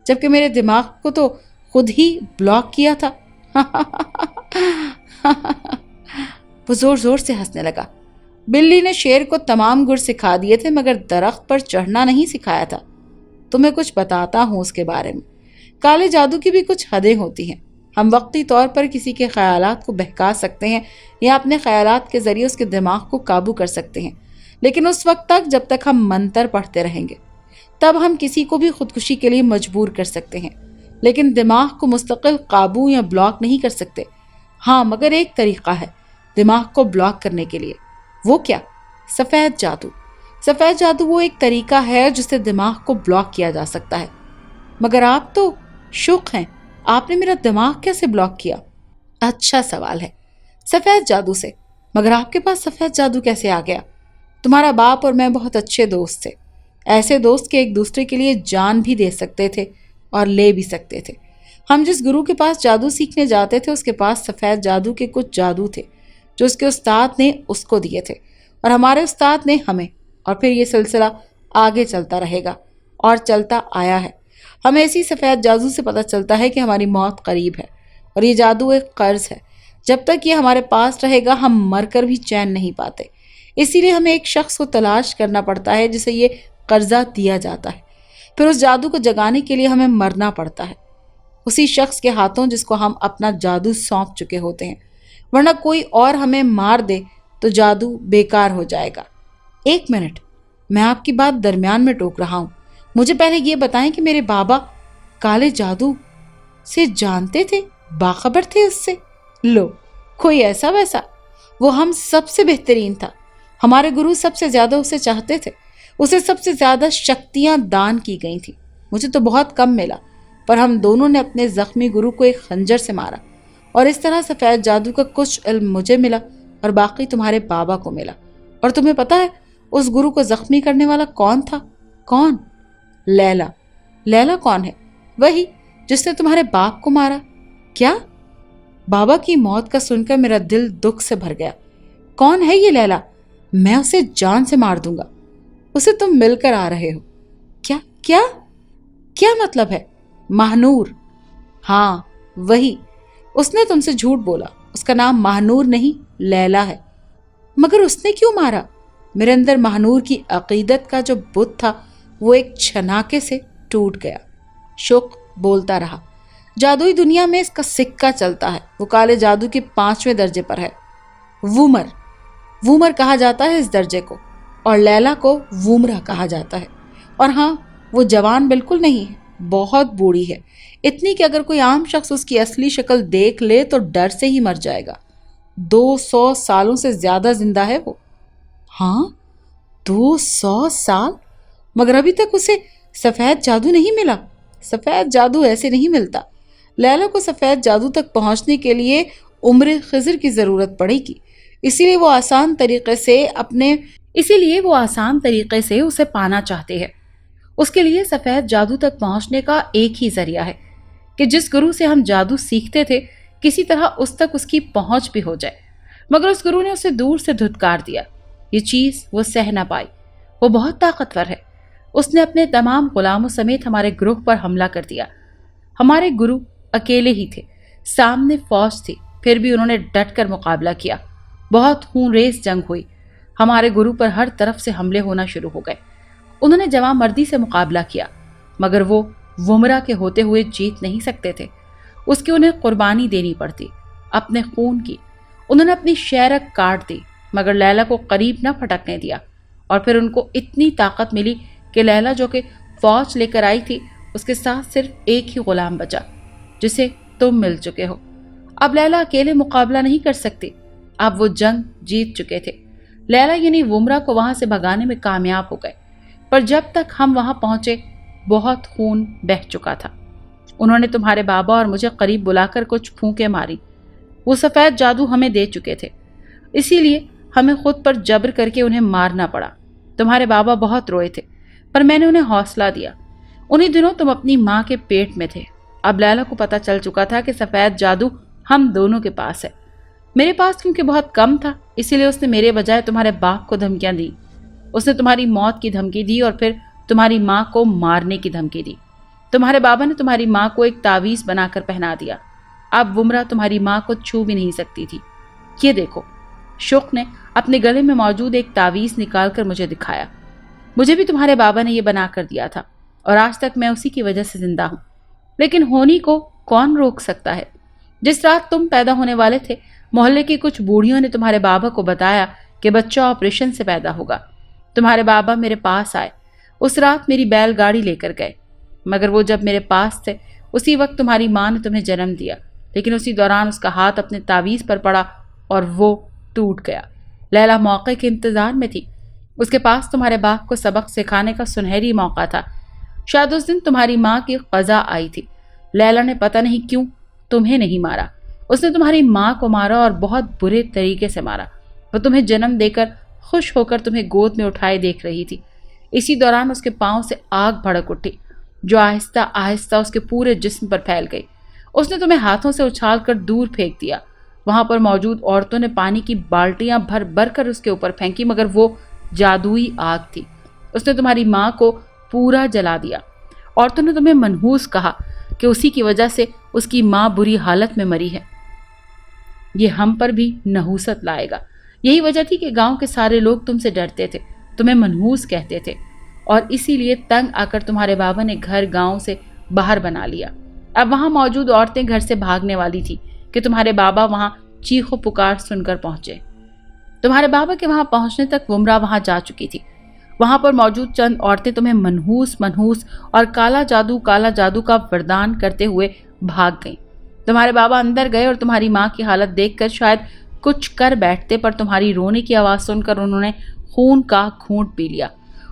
جبکہ میرے دماغ کو تو خود ہی بلاک کیا تھا؟ وہ زور زور سے ہنسنے لگا۔ بلی نے شیر کو تمام گر سکھا دیے تھے مگر درخت پر چڑھنا نہیں سکھایا تھا۔ تمہیں کچھ بتاتا ہوں اس کے بارے میں۔ کالے جادو کی بھی کچھ حدیں ہوتی ہیں۔ ہم وقتی طور پر کسی کے خیالات کو بہکا سکتے ہیں یا اپنے خیالات کے ذریعے اس کے دماغ کو قابو کر سکتے ہیں، لیکن اس وقت تک جب تک ہم منتر پڑھتے رہیں گے۔ تب ہم کسی کو بھی خودکشی کے لیے مجبور کر سکتے ہیں، لیکن دماغ کو مستقل قابو یا بلاک نہیں کر سکتے۔ ہاں، مگر ایک طریقہ ہے دماغ کو بلاک کرنے کے لیے۔ وہ کیا؟ سفید جادو۔ سفید جادو وہ ایک طریقہ ہے جس سے دماغ کو بلاک کیا جا سکتا ہے۔ مگر آپ تو شوق ہیں، آپ نے میرا دماغ کیسے بلاک کیا؟ اچھا سوال ہے۔ سفید جادو سے۔ مگر آپ کے پاس سفید جادو کیسے آ گیا؟ تمہارا باپ اور میں بہت اچھے دوست تھے، ایسے دوست کہ ایک دوسرے کے لیے جان بھی دے سکتے تھے اور لے بھی سکتے تھے۔ ہم جس گرو کے پاس جادو سیکھنے جاتے تھے اس کے پاس سفید جادو کے کچھ جادو تھے جو اس کے استاد نے اس کو دیے تھے اور ہمارے استاد نے ہمیں، اور پھر یہ سلسلہ آگے چلتا رہے گا اور چلتا آیا ہے۔ ہمیں اسی سفید جادو سے پتہ چلتا ہے کہ ہماری موت قریب ہے، اور یہ جادو ایک قرض ہے۔ جب تک یہ ہمارے پاس رہے گا ہم مر کر بھی چین نہیں پاتے۔ اسی لیے ہمیں ایک شخص کو تلاش کرنا پڑتا ہے جسے یہ قرضہ دیا جاتا ہے، پھر اس جادو کو جگانے کے لیے ہمیں مرنا پڑتا ہے اسی شخص کے ہاتھوں جس کو ہم اپنا جادو سونپ چکے ہوتے ہیں، ورنہ کوئی اور ہمیں مار دے تو جادو بیکار ہو جائے گا۔ ایک منٹ، میں آپ کی بات درمیان میں ٹوک رہا ہوں۔ مجھے پہلے یہ بتائیں کہ میرے بابا کالے جادو سے جانتے تھے، باخبر تھے اس سے؟ لو، کوئی ایسا ویسا؟ وہ ہم سب سے بہترین تھا۔ ہمارے گرو سب سے زیادہ اسے چاہتے تھے۔ اسے سب سے زیادہ شکتیاں دان کی گئی تھیں، مجھے تو بہت کم ملا، پر ہم دونوں نے اپنے زخمی گرو کو ایک خنجر سے مارا، اور اس طرح سفید جادو کا کچھ علم مجھے ملا اور باقی تمہارے بابا کو ملا۔ اور تمہیں پتا ہے اس گرو کو زخمی کرنے والا کون تھا؟ کون؟ لیلا۔ لیلا کون ہے؟ وہی جس نے تمہارے باپ کو مارا۔ کیا؟ بابا کی موت کا سن کر میرا دل دکھ سے بھر گیا۔ کون ہے یہ لیلا؟ میں اسے جان سے مار دوں گا۔ اسے تم مل کر آ رہے ہو۔ کیا کیا کیا مطلب ہے؟ ماہنور۔ ہاں وہی، اس نے تم سے جھوٹ بولا، اس کا نام ماہنور نہیں لیلا ہے۔ مگر اس نے کیوں مارا؟ میرے اندر ماہنور کی عقیدت کا جو بت تھا وہ ایک چھناکے سے ٹوٹ گیا۔ شوق بولتا رہا، جادوئی دنیا میں اس کا سکہ چلتا ہے، وہ کالے جادو کے 5ویں درجے پر ہے، وومر۔ وومر کہا جاتا ہے اس درجے کو، اور لیلا کو وومرا کہا جاتا ہے۔ اور ہاں، وہ جوان بالکل نہیں ہے، بہت بوڑھی ہے، اتنی کہ اگر کوئی عام شخص اس کی اصلی شکل دیکھ لے تو ڈر سے ہی مر جائے گا۔ 200 سالوں سے زیادہ زندہ ہے وہ۔ ہاں 200 سال؟ مگر ابھی تک اسے سفید جادو نہیں ملا۔ سفید جادو ایسے نہیں ملتا۔ لیلا کو سفید جادو تک پہنچنے کے لیے عمر خضر کی ضرورت پڑے گی، اسی لیے وہ آسان طریقے سے اسے پانا چاہتے ہیں۔ اس کے لیے سفید جادو تک پہنچنے کا ایک ہی ذریعہ ہے کہ جس گرو سے ہم جادو سیکھتے تھے کسی طرح اس تک اس کی پہنچ بھی ہو جائے، مگر اس گرو نے اسے دور سے دھتکار دیا۔ یہ چیز وہ سہ نہ پائی۔ وہ بہت طاقتور ہے۔ اس نے اپنے تمام غلاموں سمیت ہمارے گروہ پر حملہ کر دیا۔ ہمارے گرو اکیلے ہی تھے، سامنے فوج تھی، پھر بھی انہوں نے ڈٹ کر مقابلہ کیا۔ بہت خون ریز جنگ ہوئی، ہمارے گرو پر ہر طرف سے حملے ہونا شروع ہو گئے۔ انہوں نے جواں مردی سے مقابلہ کیا، مگر وہ ومرا کے ہوتے ہوئے جیت نہیں سکتے تھے۔ اس کی انہیں قربانی دینی پڑتی، اپنے خون کی۔ انہوں نے اپنی شیرک کاٹ دی، مگر لیلا کو قریب نہ پھٹکنے دیا، اور پھر ان کو اتنی طاقت ملی کہ لیلا جو کہ فوج لے کر آئی تھی، اس کے ساتھ صرف ایک ہی غلام بچا جسے تم مل چکے ہو۔ اب لیلا اکیلے مقابلہ نہیں کر سکتی، اب وہ جنگ جیت چکے تھے۔ لیلا یعنی ومرا کو وہاں سے بھگانے میں کامیاب ہو گئے، پر جب تک ہم وہاں پہنچے بہت خون بہہ چکا تھا۔ انہوں نے تمہارے بابا اور مجھے قریب بلا کر کچھ پھونکیں ماری۔ وہ سفید جادو ہمیں دے چکے تھے، اسی لیے ہمیں خود پر جبر کر کے انہیں مارنا پڑا۔ تمہارے بابا بہت روئے تھے، پر میں نے انہیں حوصلہ دیا۔ انہی دنوں تم اپنی ماں کے پیٹ میں تھے۔ اب لیلا کو پتہ چل چکا تھا کہ سفید جادو ہم دونوں کے پاس ہے۔ میرے پاس کیونکہ بہت کم تھا، اسی لیے اس نے میرے بجائے تمہارے باپ کو دھمکیاں دی۔ اس نے تمہاری موت کی دھمکی دی اور پھر تمہاری ماں کو مارنے کی دھمکی دی۔ تمہارے بابا نے تمہاری ماں کو ایک تعویذ بنا کر پہنا دیا۔ اب ومرا تمہاری ماں کو چھو بھی نہیں سکتی تھی۔ یہ دیکھو۔ شوق نے اپنے گلے میں موجود ایک تعویذ نکال کر مجھے دکھایا۔ مجھے بھی تمہارے بابا نے یہ بنا کر دیا تھا، اور آج تک میں اسی کی وجہ سے زندہ ہوں۔ لیکن ہونی کو کون روک سکتا ہے؟ جس رات تم پیدا ہونے والے تھے، محلے کی کچھ بوڑھیوں نے تمہارے بابا کو بتایا کہ بچہ آپریشن سے پیدا ہوگا۔ تمہارے بابا میرے پاس آئے، اس رات میری بیل گاڑی لے کر گئے، مگر وہ جب میرے پاس تھے اسی وقت تمہاری ماں نے تمہیں جنم دیا، لیکن اسی دوران اس کا ہاتھ اپنے تعویذ پر پڑا اور وہ ٹوٹ گیا۔ لیلا موقع کے انتظار میں تھی، اس کے پاس تمہارے باپ کو سبق سکھانے کا سنہری موقع تھا۔ شاید اس دن تمہاری ماں کی قضا آئی تھی۔ لیلا نے پتہ نہیں کیوں تمہیں نہیں مارا، اس نے تمہاری ماں کو مارا اور بہت برے طریقے سے مارا۔ وہ تمہیں جنم دے کر خوش ہو کر تمہیں گود میں اٹھائے دیکھ رہی تھی۔ اسی دوران اس کے پاؤں سے آگ بھڑک اٹھی جو آہستہ آہستہ اس کے پورے جسم پر پھیل گئی۔ اس نے تمہیں ہاتھوں سے اچھال کر دور پھینک دیا۔ وہاں پر موجود عورتوں نے پانی کی بالٹیاں بھر بھر کر اس کے اوپر پھینکی، مگر وہ جادوئی آگ تھی۔ اس نے تمہاری ماں کو پورا جلا دیا۔ عورتوں نے تمہیں منحوس کہا کہ اسی کی وجہ سے اس کی ماں بری حالت میں مری ہے۔ یہ ہم پر بھی نحوست لائے گا۔ یہی وجہ تھی کہ گاؤں کے سارے لوگ تم سے ڈرتے تھے، تمہیں منحوس کہتے تھے، اور اسی لیے تنگ آ کر تمہارے بابا نے گھر گاؤں سے باہر بنا لیا۔ اب وہاں موجود عورتیں گھر سے بھاگنے والی تھی کہ تمہارے بابا وہاں چیخ و پکار سن کر پہنچے۔ تمہارے بابا کے وہاں پہنچنے تک ومرا وہاں جا چکی تھی۔ وہاں پر موجود چند عورتیں تمہیں منحوس اور کالا جادو کا وردان کرتے ہوئے بھاگ گئیں۔ تمہارے بابا اندر گئے اور تمہاری ماں کی حالت دیکھ کر شاید کچھ کر بیٹھتے، پر تمہاری رونے کی آواز سن کر انہوں نے خون کا گھونٹ پی لیا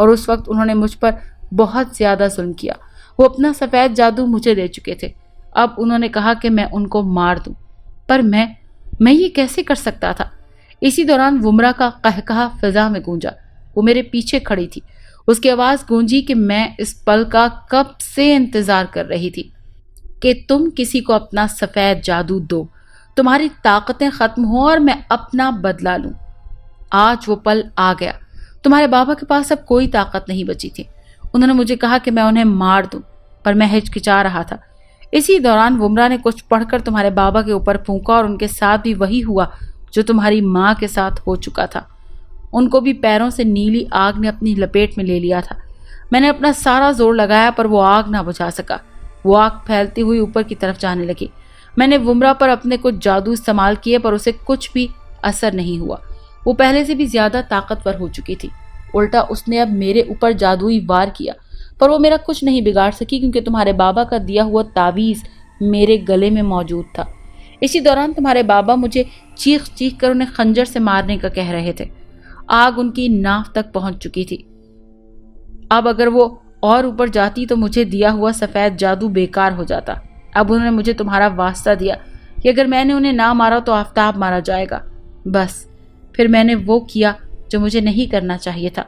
اور اس وقت انہوں نے مجھ پر بہت زیادہ ظلم کیا۔ وہ اپنا سفید جادو مجھے دے چکے تھے۔ اب انہوں نے کہا کہ میں ان کو مار دوں، پر میں یہ کیسے کر سکتا تھا؟ اسی دوران ومرا کا قہقہا فضا میں گونجا۔ وہ میرے پیچھے کھڑی تھی۔ اس کی آواز گونجی کہ میں اس پل کا کب سے انتظار کر رہی تھی کہ تم کسی کو اپنا سفید جادو دو، تمہاری طاقتیں ختم ہوں اور میں اپنا بدلہ لوں۔ آج وہ پل آ گیا۔ تمہارے بابا کے پاس اب کوئی طاقت نہیں بچی تھی۔ انہوں نے مجھے کہا کہ میں انہیں مار دوں، پر میں ہچکچا رہا تھا۔ اسی دوران ومرا نے کچھ پڑھ کر تمہارے بابا کے اوپر پھونکا اور ان کے ساتھ بھی وہی ہوا جو تمہاری ماں کے ساتھ ہو چکا تھا۔ ان کو بھی پیروں سے نیلی آگ نے اپنی لپیٹ میں لے لیا تھا۔ میں نے اپنا سارا زور لگایا پر وہ آگ نہ بجھا سکا۔ وہ آگ پھیلتی ہوئی اوپر کی طرف جانے لگی۔ میں نے ومرا پر اپنے کچھ جادو استعمال کیے پر اسے کچھ بھی اثر نہیں ہوا۔ وہ پہلے سے بھی زیادہ طاقتور ہو چکی تھی۔ الٹا اس نے اب میرے اوپر جادوئی وار کیا، پر وہ میرا کچھ نہیں بگاڑ سکی کیونکہ تمہارے بابا کا دیا ہوا تعویذ میرے گلے میں موجود تھا۔ اسی دوران تمہارے بابا مجھے چیخ چیخ کر انہیں خنجر سے مارنے کا کہہ رہے تھے۔ آگ ان کی ناف تک پہنچ چکی تھی۔ اب اگر وہ اور اوپر جاتی تو مجھے دیا ہوا سفید جادو بیکار ہو جاتا۔ اب انہوں نے مجھے تمہارا واسطہ دیا کہ اگر میں نے انہیں نہ مارا تو آفتاب مارا جائے گا۔ بس پھر میں نے وہ کیا جو مجھے نہیں کرنا چاہیے تھا۔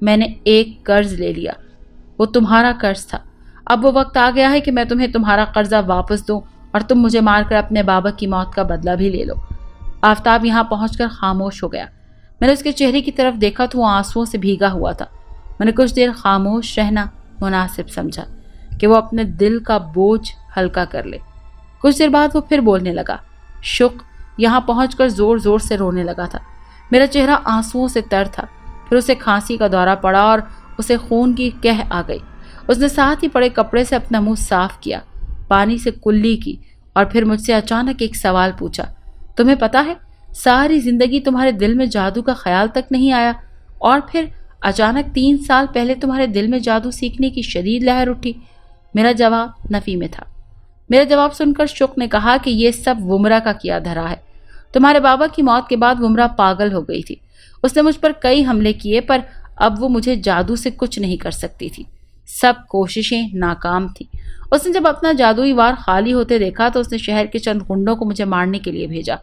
میں نے ایک قرض لے لیا، وہ تمہارا قرض تھا۔ اب وہ وقت آ گیا ہے کہ میں تمہیں تمہارا قرضہ واپس دوں اور تم مجھے مار کر اپنے بابا کی موت کا بدلہ بھی لے لو۔ آفتاب یہاں پہنچ کر خاموش ہو گیا۔ میں نے اس کے چہرے کی طرف دیکھا تو وہ آنسوؤں سے بھیگا ہوا تھا۔ میں نے کچھ دیر خاموش رہنا مناسب سمجھا کہ وہ اپنے دل کا بوجھ ہلکا کر لے۔ کچھ دیر بعد وہ پھر بولنے لگا۔ شق یہاں پہنچ کر زور زور سے رونے لگا تھا۔ میرا چہرہ آنسوؤں سے تر تھا۔ پھر اسے کھانسی کا دورہ پڑا اور اسے خون کی قح آ گئی۔ اس نے ساتھ ہی پڑے کپڑے سے اپنا منہ صاف کیا، پانی سے کلی کی اور پھر مجھ سے اچانک ایک سوال پوچھا۔ تمہیں پتا ہے ساری زندگی تمہارے دل میں جادو کا خیال تک نہیں آیا اور پھر اچانک 3 سال پہلے تمہارے دل میں جادو سیکھنے کی شدید لہر اٹھی؟ میرا جواب نفی میں تھا۔ میرا جواب سن کر شق نے کہا کہ یہ سب ومرا کا کیا دھرا ہے۔ تمہارے بابا کی موت کے بعد ومرا پاگل ہو گئی تھی۔ اس نے مجھ پر کئی حملے کیے پر اب وہ مجھے جادو سے کچھ نہیں کر سکتی تھی۔ سب کوششیں ناکام تھیں۔ اس نے جب اپنا جادوئی وار خالی ہوتے دیکھا تو اس نے شہر کے چند گنڈوں کو مجھے مارنے کے لیے بھیجا۔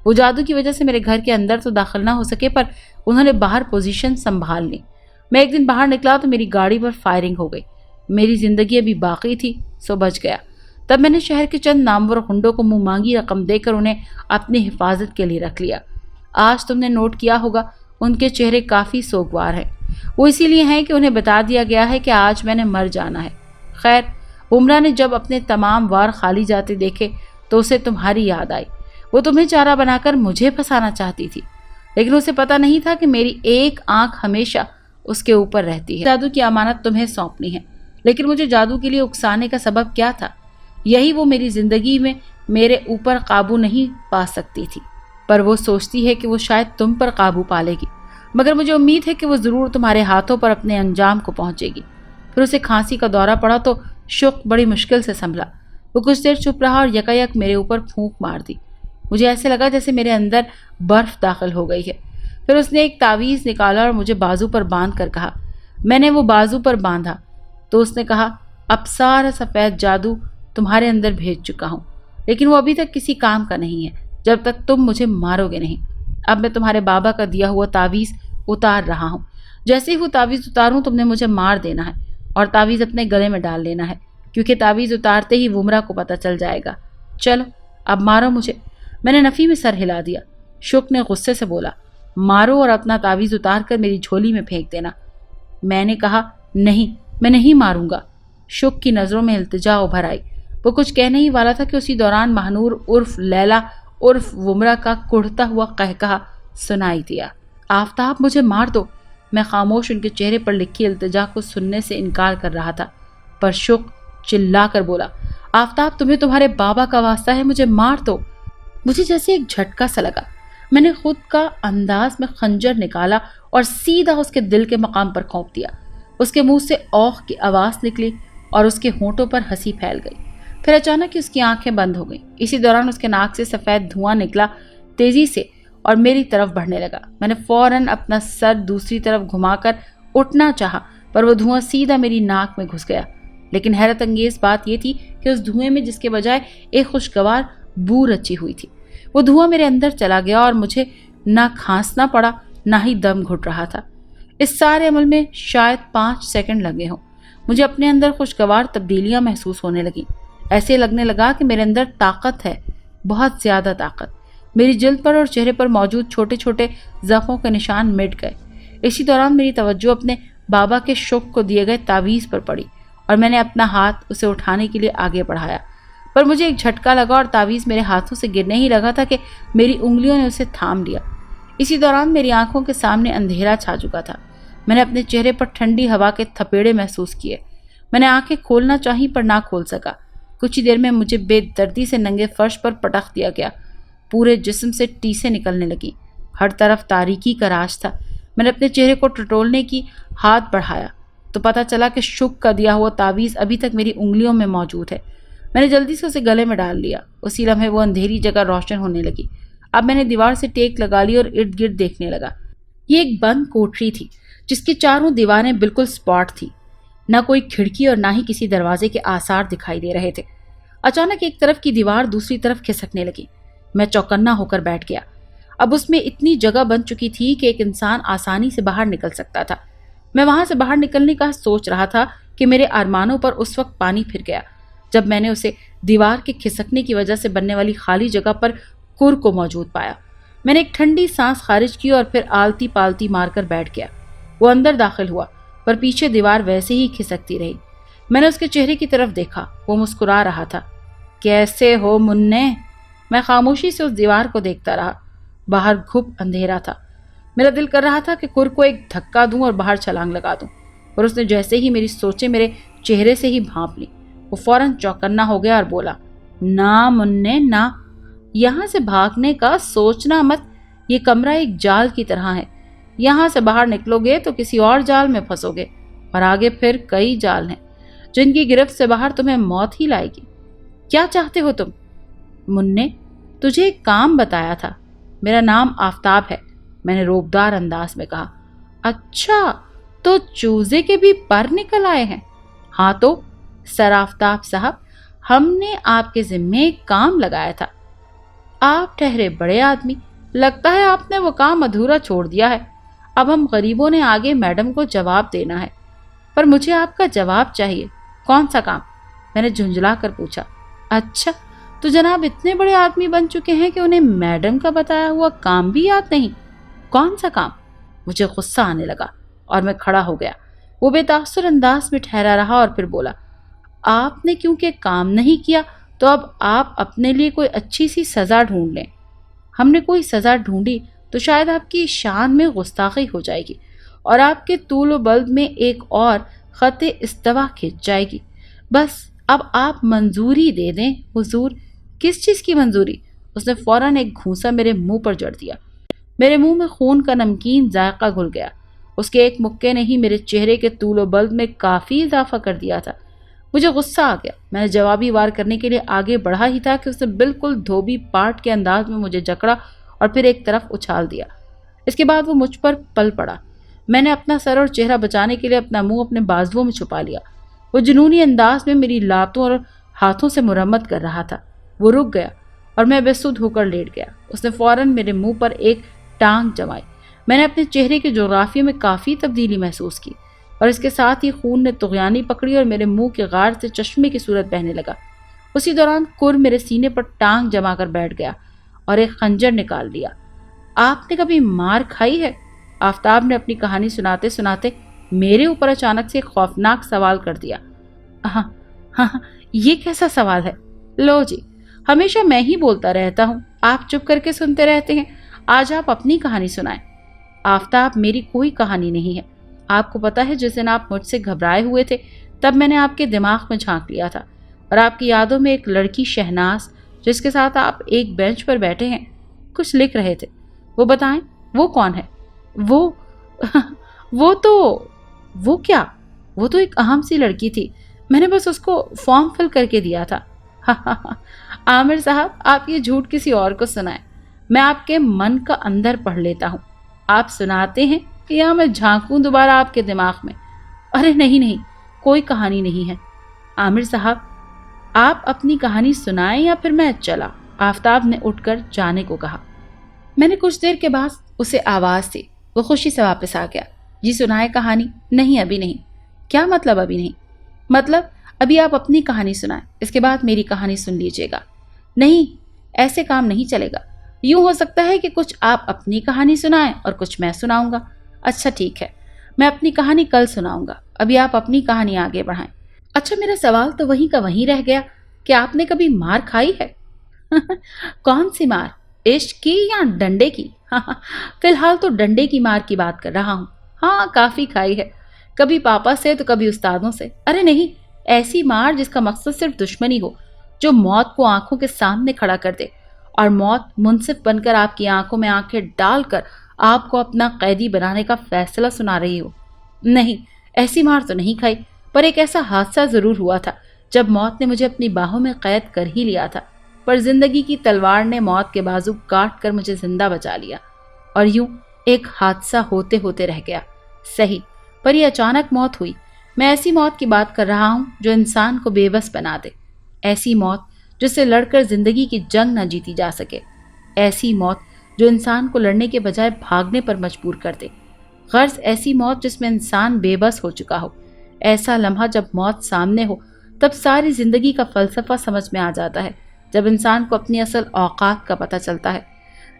وہ جادو کی وجہ سے میرے گھر کے اندر تو داخل نہ ہو سکے پر انہوں نے باہر پوزیشن سنبھال لی۔ میں ایک دن باہر نکلا تو میری گاڑی پر فائرنگ ہو گئی۔ میری زندگی ابھی باقی تھی سو بچ گیا۔ تب میں نے شہر کے چند نامور گنڈوں کو منہ مانگی رقم دے کر انہیں اپنی حفاظت کے لیے رکھ لیا۔ آج تم نے نوٹ کیا ہوگا ان کے چہرے کافی سوگوار ہیں۔ وہ اسی لیے ہیں کہ انہیں بتا دیا گیا ہے کہ آج میں نے مر جانا ہے۔ خیر، ومرا نے جب اپنے تمام وار خالی جاتے دیکھے تو اسے تمہاری یاد آئی۔ وہ تمہیں چارہ بنا کر مجھے پھنسانا چاہتی تھی، لیکن اسے پتا نہیں تھا کہ میری ایک آنکھ ہمیشہ اس کے اوپر رہتی ہے۔ جادو کی امانت تمہیں سونپنی ہے، لیکن مجھے جادو کے لیے اکسانے کا سبب کیا تھا؟ یہی وہ میری زندگی میں میرے اوپر قابو نہیں پا سکتی تھی، پر وہ سوچتی ہے کہ وہ شاید تم پر قابو پا لے گی، مگر مجھے امید ہے کہ وہ ضرور تمہارے ہاتھوں پر اپنے انجام کو پہنچے گی۔ پھر اسے کھانسی کا دورہ پڑا تو شق بڑی مشکل سے سنبھلا۔ وہ کچھ دیر چپ رہا اور یکایک میرے اوپر پھونک مار دی۔ مجھے ایسے لگا جیسے میرے اندر برف داخل ہو گئی ہے۔ پھر اس نے ایک تعویذ نکالا اور مجھے بازو پر باندھ کر کہا۔ میں نے وہ بازو پر باندھا تو اس نے کہا، اب سارا سفید جادو تمہارے اندر بھیج چکا ہوں، لیکن وہ ابھی تک کسی کام کا نہیں ہے جب تک تم مجھے مارو گے نہیں۔ اب میں تمہارے بابا کا دیا ہوا تعویذ اتار رہا ہوں۔ جیسے ہی وہ تعویذ اتاروں تم نے مجھے مار دینا ہے اور تعویذ اپنے گلے میں ڈال لینا ہے، کیونکہ تعویذ اتارتے ہی ومرا کو پتہ چل جائے گا۔ چلو اب مارو مجھے۔ میں نے نفی میں سر ہلا دیا۔ شک نے غصے سے بولا، مارو اور اپنا تعویذ اتار کر میری جھولی میں پھینک دینا۔ میں نے کہا، نہیں، میں نہیں ماروں گا۔ شک کی نظروں میں التجا ابھر آئی۔ وہ کچھ کہنے ہی والا تھا کہ اسی دوران مہنور عرف لیلا عرف ومرا کا کڑھتا ہوا قہقہا سنائی دیا۔ آفتاب مجھے مار دو۔ میں خاموش ان کے چہرے پر لکھی التجا کو سننے سے انکار کر رہا تھا، پر شک چلا کر بولا، آفتاب تمہیں تمہارے بابا کا واسطہ ہے، مجھے مار دو۔ مجھے جیسے ایک جھٹکا سا لگا۔ میں نے خود کا انداز میں خنجر نکالا اور سیدھا اس کے دل کے مقام پر کھونپ دیا۔ اس کے منہ سے اوق کی آواز نکلی اور اس کے ہونٹوں پر ہنسی پھیل گئی۔ پھر اچانک اس کی آنکھیں بند ہو گئیں۔ اسی دوران اس کے ناک سے سفید دھواں نکلا تیزی سے اور میری طرف بڑھنے لگا۔ میں نے فوراً اپنا سر دوسری طرف گھما کر اٹھنا چاہا پر وہ دھواں سیدھا میری ناک میں گھس گیا۔ لیکن حیرت انگیز بات یہ تھی کہ اس دھوئیں میں جس کے بجائے ایک خوشگوار بو رچی ہوئی تھی، وہ دھواں میرے اندر چلا گیا اور مجھے نہ کھانسنا پڑا نہ ہی دم گھٹ رہا تھا۔ اس سارے عمل میں شاید 5 سیکنڈ لگے ہوں۔ مجھے اپنے اندر خوشگوار تبدیلیاں محسوس ہونے لگیں۔ ایسے لگنے لگا کہ میرے اندر طاقت ہے، بہت زیادہ طاقت۔ میری جلد پر اور چہرے پر موجود چھوٹے چھوٹے زخموں کے نشان مٹ گئے۔ اسی دوران میری توجہ اپنے بابا کے شوق کو دیے گئے تعویذ پر پڑی اور میں نے اپنا ہاتھ اسے اٹھانے کے لیے آگے بڑھایا، پر مجھے ایک جھٹکا لگا اور تعویذ میرے ہاتھوں سے گرنے ہی لگا تھا کہ میری انگلیوں نے اسے تھام لیا۔ اسی دوران میری آنکھوں کے سامنے اندھیرا چھا چکا تھا۔ میں نے اپنے چہرے پر ٹھنڈی ہوا کے تھپیڑے محسوس کیے۔ میں نے آنکھیں کھولنا چاہی پر نہ کھول سکا۔ کچھ ہی دیر میں مجھے بے دردی سے ننگے فرش پر پٹخ دیا گیا۔ پورے جسم سے ٹیسیں نکلنے لگیں۔ ہر طرف تاریکی کا راج تھا۔ میں نے اپنے چہرے کو ٹٹولنے کی ہاتھ بڑھایا تو پتہ چلا کہ شک کا دیا ہوا تعویذ ابھی تک میری انگلیوں میں موجود ہے۔ میں نے جلدی سے اسے گلے میں ڈال لیا۔ اسی لمحے وہ اندھیری جگہ روشن ہونے لگی۔ اب میں نے دیوار سے ٹیک لگا لی اور ارد گرد دیکھنے لگا۔ یہ ایک بند کوٹری تھی جس کی چاروں دیواریں بالکل اسپاٹ تھی۔ نہ کوئی کھڑکی اور نہ ہی کسی دروازے کے آثار دکھائی دے رہے تھے۔ اچانک ایک طرف کی دیوار دوسری طرف کھسکنے لگی۔ میں چوکنا ہو کر بیٹھ گیا۔ اب اس میں اتنی جگہ بن چکی تھی کہ ایک انسان آسانی سے باہر نکل سکتا تھا۔ میں وہاں سے باہر نکلنے کا سوچ رہا تھا کہ میرے ارمانوں پر اس وقت پانی پھر گیا جب میں نے اسے دیوار کے کھسکنے کی وجہ سے بننے والی خالی جگہ پر کُر کو موجود پایا۔ میں نے ایک ٹھنڈی سانس خارج کی اور پھر آلتی پالتی مار کر بیٹھ گیا۔ وہ اندر داخل ہوا پر پیچھے دیوار ویسے ہی کھسکتی رہی۔ میں نے اس کے چہرے کی طرف دیکھا۔ وہ مسکرا رہا تھا۔ کیسے ہو منّے؟ میں خاموشی سے اس دیوار کو دیکھتا رہا۔ باہر گھپ اندھیرا تھا۔ میرا دل کر رہا تھا کہ کُر کو ایک دھکا دوں اور باہر چھلانگ لگا دوں، اور اس نے جیسے ہی میری سوچیں میرے چہرے سے ہی بھانپ لی۔ وہ فوراً چوکنا ہو گیا اور بولا، نہ منّے نہ، یہاں سے بھاگنے کا سوچنا مت۔ یہ کمرہ ایک جال کی طرح ہے۔ یہاں سے باہر نکلو گے تو کسی اور جال میں پھنسو گے، اور آگے پھر کئی جال ہیں جن کی گرفت سے باہر تمہیں موت ہی لائے گی۔ کیا چاہتے ہو تم؟ منّے، تجھے ایک کام بتایا تھا۔ میرا نام آفتاب ہے، میں نے روبدار انداز میں کہا۔ اچھا، تو چوزے کے بھی پر نکل آئے ہیں؟ ہاں تو سر آفتاب صاحب، ہم نے آپ کے ذمے ایک کام لگایا تھا۔ آپ ٹھہرے بڑے آدمی، لگتا ہے آپ نے وہ کام ادھورا چھوڑ دیا ہے۔ اب ہم غریبوں نے آگے میڈم کو جواب دینا ہے، پر مجھے آپ کا جواب چاہیے۔ کون سا کام؟ میں نے جھنجھلا کر پوچھا۔ اچھا، تو جناب اتنے بڑے آدمی بن چکے ہیں کہ انہیں میڈم کا بتایا ہوا کام بھی یاد نہیں؟ کون سا کام؟ مجھے غصہ آنے لگا اور میں کھڑا ہو گیا۔ وہ بے تاثر انداز میں ٹھہرا رہا اور پھر بولا، آپ نے کیونکہ کام نہیں کیا تو اب آپ اپنے لیے کوئی اچھی سی سزا ڈھونڈ لیں۔ ہم نے کوئی سزا ڈھونڈی تو شاید آپ کی شان میں گستاخی ہو جائے گی اور آپ کے طول و بلد میں ایک اور خط استوا کھنچ جائے گی۔ بس اب آپ منظوری دے دیں حضور۔ کس چیز کی منظوری؟ اس نے فوراً ایک گھونسا میرے منہ پر جڑ دیا۔ میرے منہ میں خون کا نمکین ذائقہ گھل گیا۔ اس کے ایک مکے نے ہی میرے چہرے کے طول و بلد میں کافی اضافہ کر دیا تھا۔ مجھے غصہ آ گیا۔ میں نے جوابی وار کرنے کے لیے آگے بڑھا ہی تھا کہ اس نے بالکل دھوبی پاٹ کے انداز میں مجھے جکڑا اور پھر ایک طرف اچھال دیا۔ اس کے بعد وہ مجھ پر پل پڑا۔ میں نے اپنا سر اور چہرہ بچانے کے لیے اپنا منہ اپنے بازوؤں میں چھپا لیا۔ وہ جنونی انداز میں میری لاتوں اور ہاتھوں سے مرمت کر رہا تھا۔ وہ رک گیا اور میں بے سدھ ہو کر لیٹ گیا۔ اس نے فوراً میرے منہ پر ایک ٹانگ جمائی۔ میں نے اپنے چہرے کے جغرافیے میں کافی تبدیلی محسوس کی اور اس کے ساتھ ہی خون نے طغیانی پکڑی اور میرے منہ کے غار سے چشمے کی صورت بہنے لگا۔ اسی دوران کُر میرے سینے پر ٹانگ جما کر بیٹھ گیا اور ایک خنجر نکال لیا۔ آپ نے کبھی مار کھائی ہے؟ آفتاب نے اپنی کہانی سناتے سناتے میرے اوپر اچانک سے خوفناک سوال کر دیا۔ ہاں، یہ کیسا سوال ہے؟ لو جی، ہمیشہ میں ہی بولتا رہتا ہوں، آپ چپ کر کے سنتے رہتے ہیں۔ آج آپ اپنی کہانی سنائیں۔ آفتاب، میری کوئی کہانی نہیں ہے۔ آپ کو پتا ہے جس دن آپ مجھ سے گھبرائے ہوئے تھے تب میں نے آپ کے دماغ میں جھانک لیا تھا اور آپ کی یادوں میں ایک لڑکی شہناز جس کے ساتھ آپ ایک بینچ پر بیٹھے ہیں کچھ لکھ رہے تھے۔ وہ بتائیں، وہ کون ہے؟ وہ کیا؟ وہ تو ایک اہم سی لڑکی تھی، میں نے بس اس کو فارم فل کر کے دیا تھا۔ عامر صاحب، آپ یہ جھوٹ کسی اور کو سنائیں، میں آپ کے من کا اندر پڑھ لیتا ہوں۔ آپ سناتے ہیں یا میں جھانکوں دوبارہ آپ کے دماغ میں؟ ارے نہیں نہیں، کوئی کہانی نہیں ہے۔ عامر صاحب، آپ اپنی کہانی سنائیں یا پھر میں چلا؟ آفتاب نے اٹھ کر جانے کو کہا۔ میں نے کچھ دیر کے بعد اسے آواز دی۔ وہ خوشی سے واپس آ گیا۔ جی سنائے کہانی؟ نہیں ابھی نہیں۔ کیا مطلب ابھی نہیں؟ مطلب ابھی آپ اپنی کہانی سنائیں، اس کے بعد میری کہانی سن لیجیے گا۔ نہیں، ایسے کام نہیں چلے گا۔ یوں ہو سکتا ہے کہ کچھ آپ اپنی کہانی سنائیں اور کچھ میں سناؤں گا۔ اچھا ٹھیک ہے، میں اپنی کہانی کل سناؤں گا، ابھی آپ اپنی کہانی آگے بڑھائیں۔ اچھا میرا سوال تو وہیں کا وہیں رہ گیا کہ آپ نے کبھی مار کھائی ہے؟ کون سی مار؟ عشق کی یا ڈنڈے کی؟ فی الحال تو ڈنڈے کی مار کی بات کر رہا ہوں۔ ہاں کافی کھائی ہے، کبھی پاپا سے تو کبھی استادوں سے۔ ارے نہیں، ایسی مار جس کا مقصد صرف دشمنی ہو، جو موت کو آنکھوں کے سامنے کھڑا کر دے اور موت منصف بن کر آپ کی آنکھوں میں آنکھیں ڈال کر آپ کو اپنا قیدی بنانے کا فیصلہ سنا رہی ہو۔ نہیں، ایسی مار تو نہیں کھائی، پر ایک ایسا حادثہ ضرور ہوا تھا جب موت نے مجھے اپنی باہوں میں قید کر ہی لیا تھا، پر زندگی کی تلوار نے موت کے بازو کاٹ کر مجھے زندہ بچا لیا، اور یوں ایک حادثہ ہوتے ہوتے رہ گیا۔ صحیح، پر یہ اچانک موت ہوئی۔ میں ایسی موت کی بات کر رہا ہوں جو انسان کو بے بس بنا دے، ایسی موت جس سے لڑ کر زندگی کی جنگ نہ جیتی جا سکے، ایسی موت جو انسان کو لڑنے کے بجائے بھاگنے پر مجبور کر دے، غرض ایسی موت جس میں انسان بے بس ہو چکا ہو۔ ایسا لمحہ جب موت سامنے ہو تب ساری زندگی کا فلسفہ سمجھ میں آ جاتا ہے، جب انسان کو اپنی اصل اوقات کا پتہ چلتا ہے،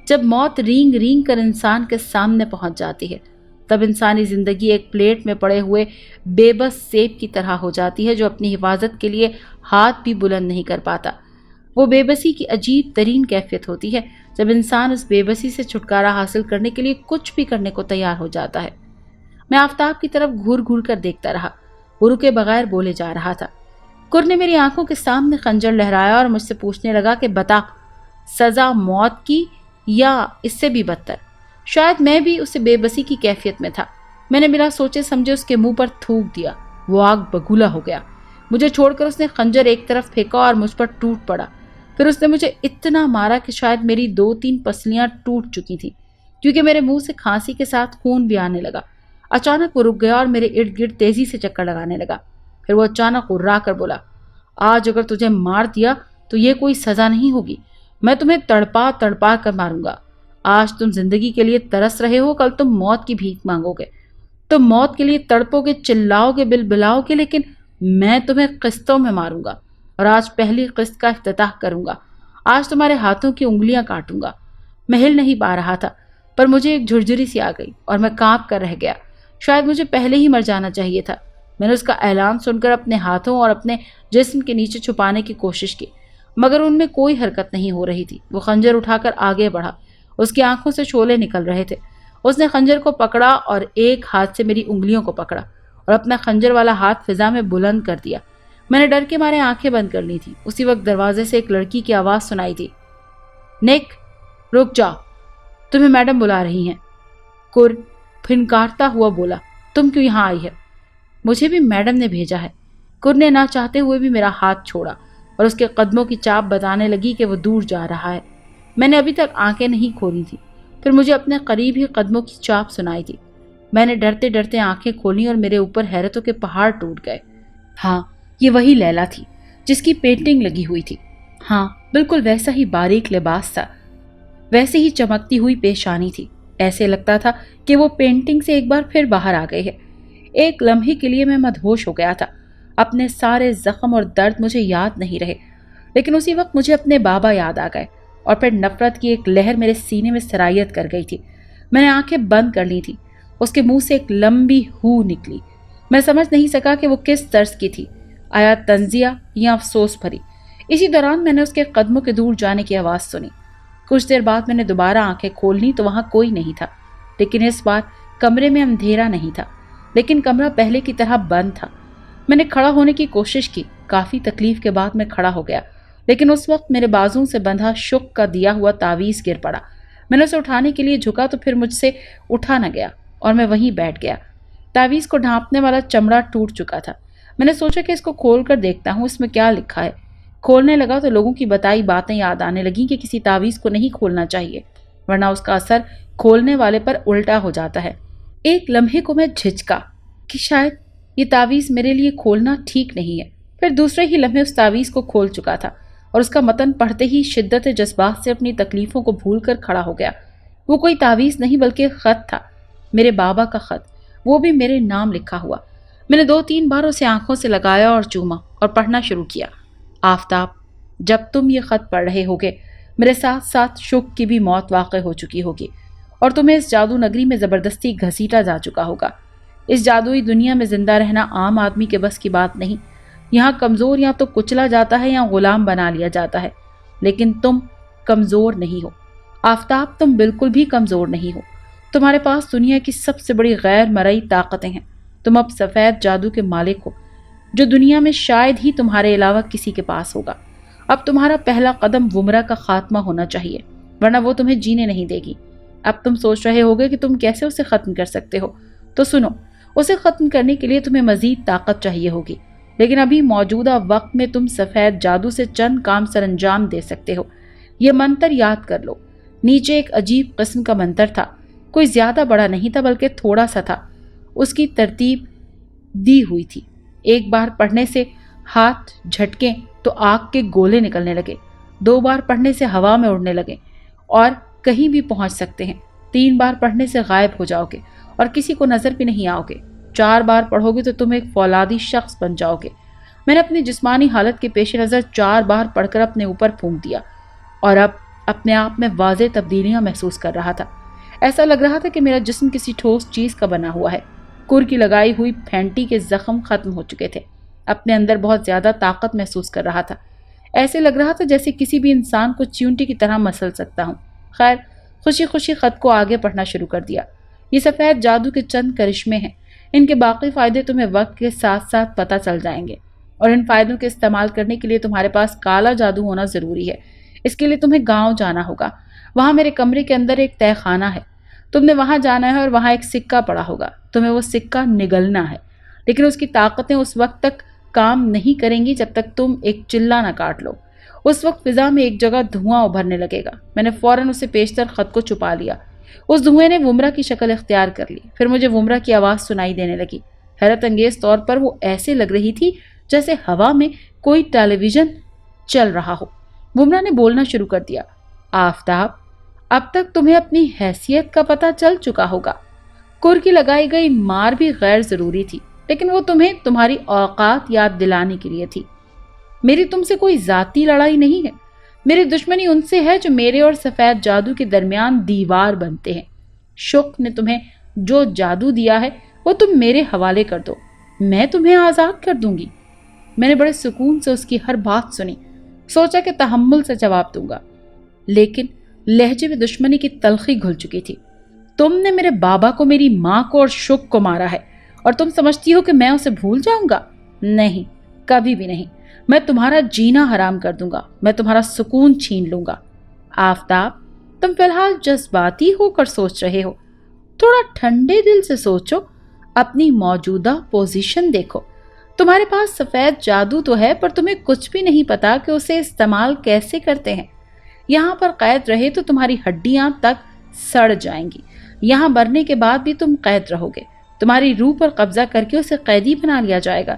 جب موت رینگ رینگ کر انسان کے سامنے پہنچ جاتی ہے، تب انسانی زندگی ایک پلیٹ میں پڑے ہوئے بے بس سیب کی طرح ہو جاتی ہے جو اپنی حفاظت کے لیے ہاتھ بھی بلند نہیں کر پاتا۔ وہ بے بسی کی عجیب ترین کیفیت ہوتی ہے جب انسان اس بے بسی سے چھٹکارا حاصل کرنے کے لیے کچھ بھی کرنے کو تیار ہو جاتا ہے۔ میں آفتاب کی طرف گھور گھور کر دیکھتا رہا، وہ رکے بغیر بولے جا رہا تھا۔ کر نے میری آنکھوں کے سامنے خنجر لہرایا اور مجھ سے پوچھنے لگا کہ بتا، سزا موت کی یا اس سے بھی بدتر؟ شاید میں بھی اسے بے بسی کی کیفیت میں تھا۔ میں نے بنا سوچے سمجھے اس کے منہ پر تھوک دیا۔ وہ آگ بگولا ہو گیا۔ مجھے چھوڑ کر اس نے خنجر ایک طرف پھینکا اور مجھ پر ٹوٹ پڑا۔ پھر اس نے مجھے اتنا مارا کہ شاید میری 2-3 پسلیاں ٹوٹ چکی تھیں، کیونکہ میرے منہ سے کھانسی کے ساتھ خون بھی آنے لگا۔ اچانک وہ رک گیا اور میرے ارد گرد تیزی سے چکر لگانے لگا۔ پھر وہ اچانک ہررا کر بولا، آج اگر تجھے مار دیا تو یہ کوئی سزا نہیں ہوگی، میں تمہیں تڑپا تڑپا کر ماروں گا۔ آج تم زندگی کے لیے ترس رہے ہو، کل تم موت کی بھیک مانگو گے، تم موت کے لیے تڑپو گے، چلاؤ گے، بلبلاؤ گے، لیکن میں تمہیں قسطوں میں ماروں گا، اور آج پہلی قسط کا افتتاح کروں گا۔ آج تمہارے ہاتھوں کی انگلیاں کاٹوں گا۔ میں ہل نہیں پا رہا تھا، پر مجھے ایک جھرجھری سی آ گئی اور میں کانپ کر رہ گیا۔ شاید مجھے پہلے ہی مر جانا چاہیے تھا۔ میں نے اس کا اعلان سن کر اپنے ہاتھوں اور اپنے جسم کے نیچے چھپانے کی کوشش کی، مگر ان میں کوئی حرکت نہیں ہو رہی تھی۔ وہ خنجر اٹھا کر آگے بڑھا، اس کی آنکھوں سے شعلے نکل رہے تھے۔ اس نے خنجر کو پکڑا اور ایک ہاتھ سے میری انگلیوں کو پکڑا اور اپنا خنجر والا ہاتھ فضا میں بلند کر دیا۔ میں نے ڈر کے مارے آنکھیں بند کر لی تھی۔ اسی وقت دروازے سے ایک لڑکی کی آواز سنائی دی، نیک رک جاؤ، تمہیں میڈم بلا رہی ہیں۔ کر پھنکارتا ہوا بولا، تم کیوں یہاں آئی ہے؟ مجھے بھی میڈم نے بھیجا ہے۔ کر نے نہ چاہتے ہوئے بھی میرا ہاتھ چھوڑا اور اس کے قدموں کی چاپ بتانے لگی کہ وہ دور جا رہا ہے۔ میں نے ابھی تک آنکھیں نہیں کھولی تھی، پھر مجھے اپنے قریب ہی قدموں کی چاپ سنائی تھی۔ میں نے ڈرتے ڈرتے آنکھیں کھولیں اور میرے اوپر حیرتوں کے پہاڑ ٹوٹ گئے۔ ہاں، یہ وہی لیلا تھی جس کی پینٹنگ لگی ہوئی تھی۔ ہاں، بالکل ویسا ہی باریک لباس تھا، ویسے ہی چمکتی ہوئی پیشانی تھی۔ ایسے لگتا تھا کہ وہ پینٹنگ سے ایک بار پھر باہر آ گئی ہے۔ ایک لمحے کے لیے میں مدہوش ہو گیا تھا۔ اپنے سارے زخم اور درد مجھے یاد نہیں رہے، لیکن اسی وقت مجھے اپنے بابا یاد آ گئے اور پھر نفرت کی ایک لہر میرے سینے میں سرایت کر گئی تھی۔ میں نے آنکھیں بند کر لی تھی۔ اس کے منہ سے ایک لمبی ہو نکلی۔ میں سمجھ نہیں سکا کہ وہ کس طرز کی تھی، آیا تنزیہ یا افسوس بھری۔ اسی دوران میں نے اس کے قدموں کے دور جانے کی آواز سنی۔ کچھ دیر بعد میں نے دوبارہ آنکھیں کھول لی تو وہاں کوئی نہیں تھا، لیکن اس بار کمرے میں اندھیرا نہیں تھا، لیکن کمرہ پہلے کی طرح بند تھا۔ میں نے کھڑا ہونے کی کوشش کی، کافی تکلیف کے بعد میں کھڑا ہو گیا، لیکن اس وقت میرے بازوں سے بندھا شک کا دیا ہوا تعویذ گر پڑا۔ میں نے اسے اٹھانے کے لیے جھکا تو پھر مجھ سے اٹھا نہ گیا اور میں وہیں بیٹھ گیا۔ تعویذ کو ڈھانپنے والا چمڑا ٹوٹ چکا تھا۔ میں نے سوچا کہ اس کو کھول کر دیکھتا ہوں اس میں کیا لکھا ہے۔ کھولنے لگا تو لوگوں کی بتائی باتیں یاد آنے لگیں کہ کسی تعویذ کو نہیں کھولنا چاہیے، ورنہ اس کا اثر کھولنے والے پر الٹا ہو جاتا ہے۔ ایک لمحے کو میں جھجکا کہ شاید یہ تعویذ میرے لیے کھولنا ٹھیک نہیں ہے، پھر دوسرے ہی لمحے اس تعویذ کو کھول چکا تھا اور اس کا متن پڑھتے ہی شدت جذبات سے اپنی تکلیفوں کو بھول کر کھڑا ہو گیا۔ وہ کوئی تعویذ نہیں بلکہ خط تھا، میرے بابا کا خط، وہ بھی میرے نام لکھا ہوا۔ میں نے 2-3 بار اسے آنکھوں سے لگایا اور چوما اور پڑھنا شروع کیا۔ آفتاب، جب تم یہ خط پڑھ رہے ہوگے میرے ساتھ ساتھ شک کی بھی موت واقع ہو چکی ہوگی اور تمہیں اس جادو نگری میں زبردستی گھسیٹا جا چکا ہوگا۔ اس جادوئی دنیا میں زندہ رہنا عام آدمی کے بس کی بات نہیں۔ یہاں کمزور یا تو کچلا جاتا ہے یا غلام بنا لیا جاتا ہے، لیکن تم کمزور نہیں ہو آفتاب، تم بالکل بھی کمزور نہیں ہو۔ تمہارے پاس دنیا کی سب سے بڑی غیر مرئی طاقتیں ہیں۔ تم اب سفید جادو کے مالک ہو جو دنیا میں شاید ہی تمہارے علاوہ کسی کے پاس ہوگا۔ اب تمہارا پہلا قدم ومرہ کا خاتمہ ہونا چاہیے، ورنہ وہ تمہیں جینے نہیں دے گی۔ اب تم سوچ رہے ہوگے کہ تم کیسے اسے ختم کر سکتے ہو، تو سنو، اسے ختم کرنے کے لیے تمہیں مزید طاقت چاہیے ہوگی، لیکن ابھی موجودہ وقت میں تم سفید جادو سے چند کام سر انجام دے سکتے ہو۔ یہ منتر یاد کر لو۔ نیچے ایک عجیب قسم کا منتر تھا، کوئی زیادہ بڑا نہیں تھا بلکہ تھوڑا سا تھا۔ اس کی ترتیب دی ہوئی تھی، ایک بار پڑھنے سے ہاتھ جھٹکیں تو آگ کے گولے نکلنے لگے، 2 بار پڑھنے سے ہوا میں اڑنے لگے اور کہیں بھی پہنچ سکتے ہیں، 3 بار پڑھنے سے غائب ہو جاؤ گے اور کسی کو نظر بھی نہیں آؤ گے، 4 بار پڑھو گے تو تم ایک فولادی شخص بن جاؤ گے۔ میں نے اپنی جسمانی حالت کے پیش نظر 4 بار پڑھ کر اپنے اوپر پھونک دیا اور اب اپنے آپ میں واضح تبدیلیاں محسوس کر رہا تھا۔ ایسا لگ رہا تھا کہ میرا جسم کسی ٹھوس چیز کا بنا ہوا ہے۔ کر کی لگائی ہوئی پھینٹی کے زخم ختم ہو چکے تھے، اپنے اندر بہت زیادہ طاقت محسوس کر رہا تھا۔ ایسے لگ رہا تھا جیسے کسی بھی انسان کو چیونٹی کی طرح مسل سکتا ہوں۔ خیر، خوشی خوشی خط کو آگے پڑھنا شروع کر دیا۔ یہ سفید جادو کے چند کرشمے ہیں، ان کے باقی فائدے تمہیں وقت کے ساتھ ساتھ پتہ چل جائیں گے، اور ان فائدوں کے استعمال کرنے کے لیے تمہارے پاس کالا جادو ہونا ضروری ہے۔ اس کے لیے تمہیں گاؤں جانا ہوگا، وہاں میرے کمرے کے اندر ایک تہہ خانہ ہے، تم نے وہاں جانا ہے اور وہاں ایک سکہ پڑا ہوگا، تمہیں وہ سکہ نگلنا ہے، لیکن اس کی طاقتیں اس وقت تک کام نہیں کریں گی جب تک تم ایک چلہ نہ کاٹ لو۔ اس وقت فضا میں ایک جگہ دھواں ابھرنے لگے گا۔ میں نے فوراً اسے پیشتر خط کو چھپا لیا۔ اس دھوئیں نے ومرہ کی شکل اختیار کر لی، پھر مجھے ومرہ کی آواز سنائی دینے لگی۔ حیرت انگیز طور پر وہ ایسے لگ رہی تھی جیسے ہوا میں کوئی ٹیلی ویژن چل رہا ہو۔ ومرہ نے بولنا شروع کر دیا، آفتاب، اب تک تمہیں اپنی حیثیت کا پتہ چل چکا ہوگا۔ کر کی لگائی گئی مار بھی غیر ضروری تھی، لیکن وہ تمہیں تمہاری اوقات یاد دلانے کے لیے تھی۔ میری تم سے کوئی ذاتی لڑائی نہیں ہے، میری دشمنی ان سے ہے جو میرے اور سفید جادو کے درمیان دیوار بنتے ہیں۔ شک نے تمہیں جو جادو دیا ہے وہ تم میرے حوالے کر دو، میں تمہیں آزاد کر دوں گی۔ میں نے بڑے سکون سے اس کی ہر بات سنی، سوچا کہ تحمل سے جواب دوں گا، لیکن لہجے میں دشمنی کی تلخی گھل چکی تھی۔ تم نے میرے بابا کو، میری ماں کو اور شک کو مارا ہے، اور تم سمجھتی ہو کہ میں اسے بھول جاؤں گا؟ نہیں، کبھی بھی نہیں۔ میں تمہارا جینا حرام کر دوں گا، میں تمہارا سکون چھین لوں گا۔ آفتاب، تم فی الحال جذباتی ہو کر سوچ رہے ہو، تھوڑا ٹھنڈے دل سے سوچو، اپنی موجودہ پوزیشن دیکھو۔ تمہارے پاس سفید جادو تو ہے، پر تمہیں کچھ بھی نہیں پتا کہ اسے استعمال کیسے کرتے ہیں۔ یہاں پر قید رہے تو تمہاری ہڈیاں تک سڑ جائیں گی، یہاں مرنے کے بعد بھی تم قید رہو گے، تمہاری روح پر قبضہ کر کے اسے قیدی بنا لیا جائے گا،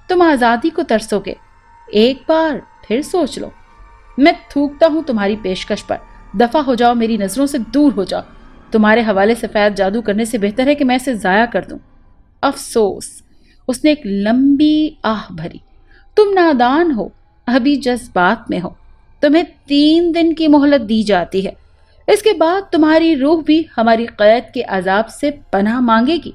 تم آزادی کو ترسو گے۔ ایک بار پھر سوچ لو۔ میں تھوکتا ہوں تمہاری پیشکش پر، دفع ہو جاؤ، میری نظروں سے دور ہو جاؤ۔ تمہارے حوالے سفید جادو کرنے سے بہتر ہے کہ میں اسے ضائع کر دوں۔ افسوس، اس نے ایک لمبی آہ بھری، تم نادان ہو، ابھی جذبات میں ہو، تمہیں 3 دن کی مہلت دی جاتی ہے، اس کے بعد تمہاری روح بھی ہماری قید کے عذاب سے پناہ مانگے گی۔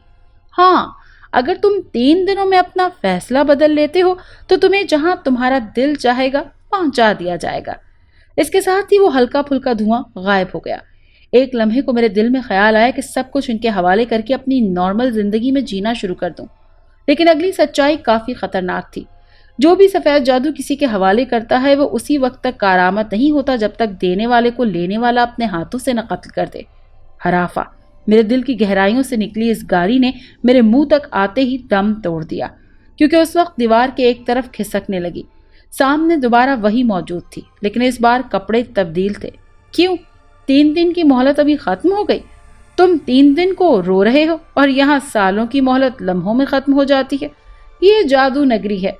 ہاں، اگر تم 3 دنوں میں اپنا فیصلہ بدل لیتے ہو تو تمہیں جہاں تمہارا دل چاہے گا پہنچا دیا جائے گا۔ اس کے ساتھ ہی وہ ہلکا پھلکا دھواں غائب ہو گیا۔ ایک لمحے کو میرے دل میں خیال آیا کہ سب کچھ ان کے حوالے کر کے اپنی نارمل زندگی میں جینا شروع کر دوں، لیکن اگلی سچائی کافی خطرناک تھی۔ جو بھی سفید جادو کسی کے حوالے کرتا ہے وہ اسی وقت تک کارآمد نہیں ہوتا جب تک دینے والے کو لینے والا اپنے ہاتھوں سے نہ قتل کر دے۔ ہرافا، میرے دل کی گہرائیوں سے نکلی اس گالی نے میرے منہ تک آتے ہی دم توڑ دیا، کیونکہ اس وقت دیوار کے ایک طرف کھسکنے لگی۔ سامنے دوبارہ وہی موجود تھی، لیکن اس بار کپڑے تبدیل تھے۔ کیوں؟ 3 دن کی مہلت ابھی ختم ہو گئی؟ تم 3 دن کو رو رہے ہو اور یہاں سالوں کی مہلت لمحوں میں ختم ہو جاتی ہے۔ یہ جادو نگری ہے،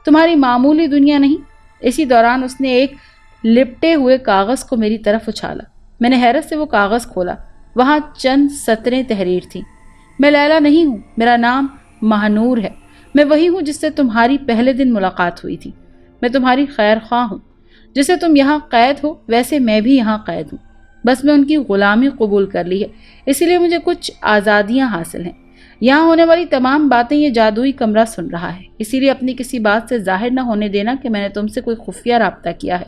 تمہاری معمولی دنیا نہیں۔ اسی دوران اس نے ایک لپٹے ہوئے کاغذ کو میری طرف اچھالا۔ میں نے حیرت سے وہ کاغذ کھولا، وہاں چند سطریں تحریر تھیں۔ میں لیلا نہیں ہوں، میرا نام مہنور ہے، میں وہی ہوں جس سے تمہاری پہلے دن ملاقات ہوئی تھی۔ میں تمہاری خیر خواہ ہوں، جسے تم یہاں قید ہو ویسے میں بھی یہاں قید ہوں، بس میں ان کی غلامی قبول کر لی ہے، اسی لیے مجھے کچھ آزادیاں حاصل ہیں۔ یہاں ہونے والی تمام باتیں یہ جادوئی کمرہ سن رہا ہے، اسی لیے اپنی کسی بات سے ظاہر نہ ہونے دینا کہ میں نے تم سے کوئی خفیہ رابطہ کیا ہے۔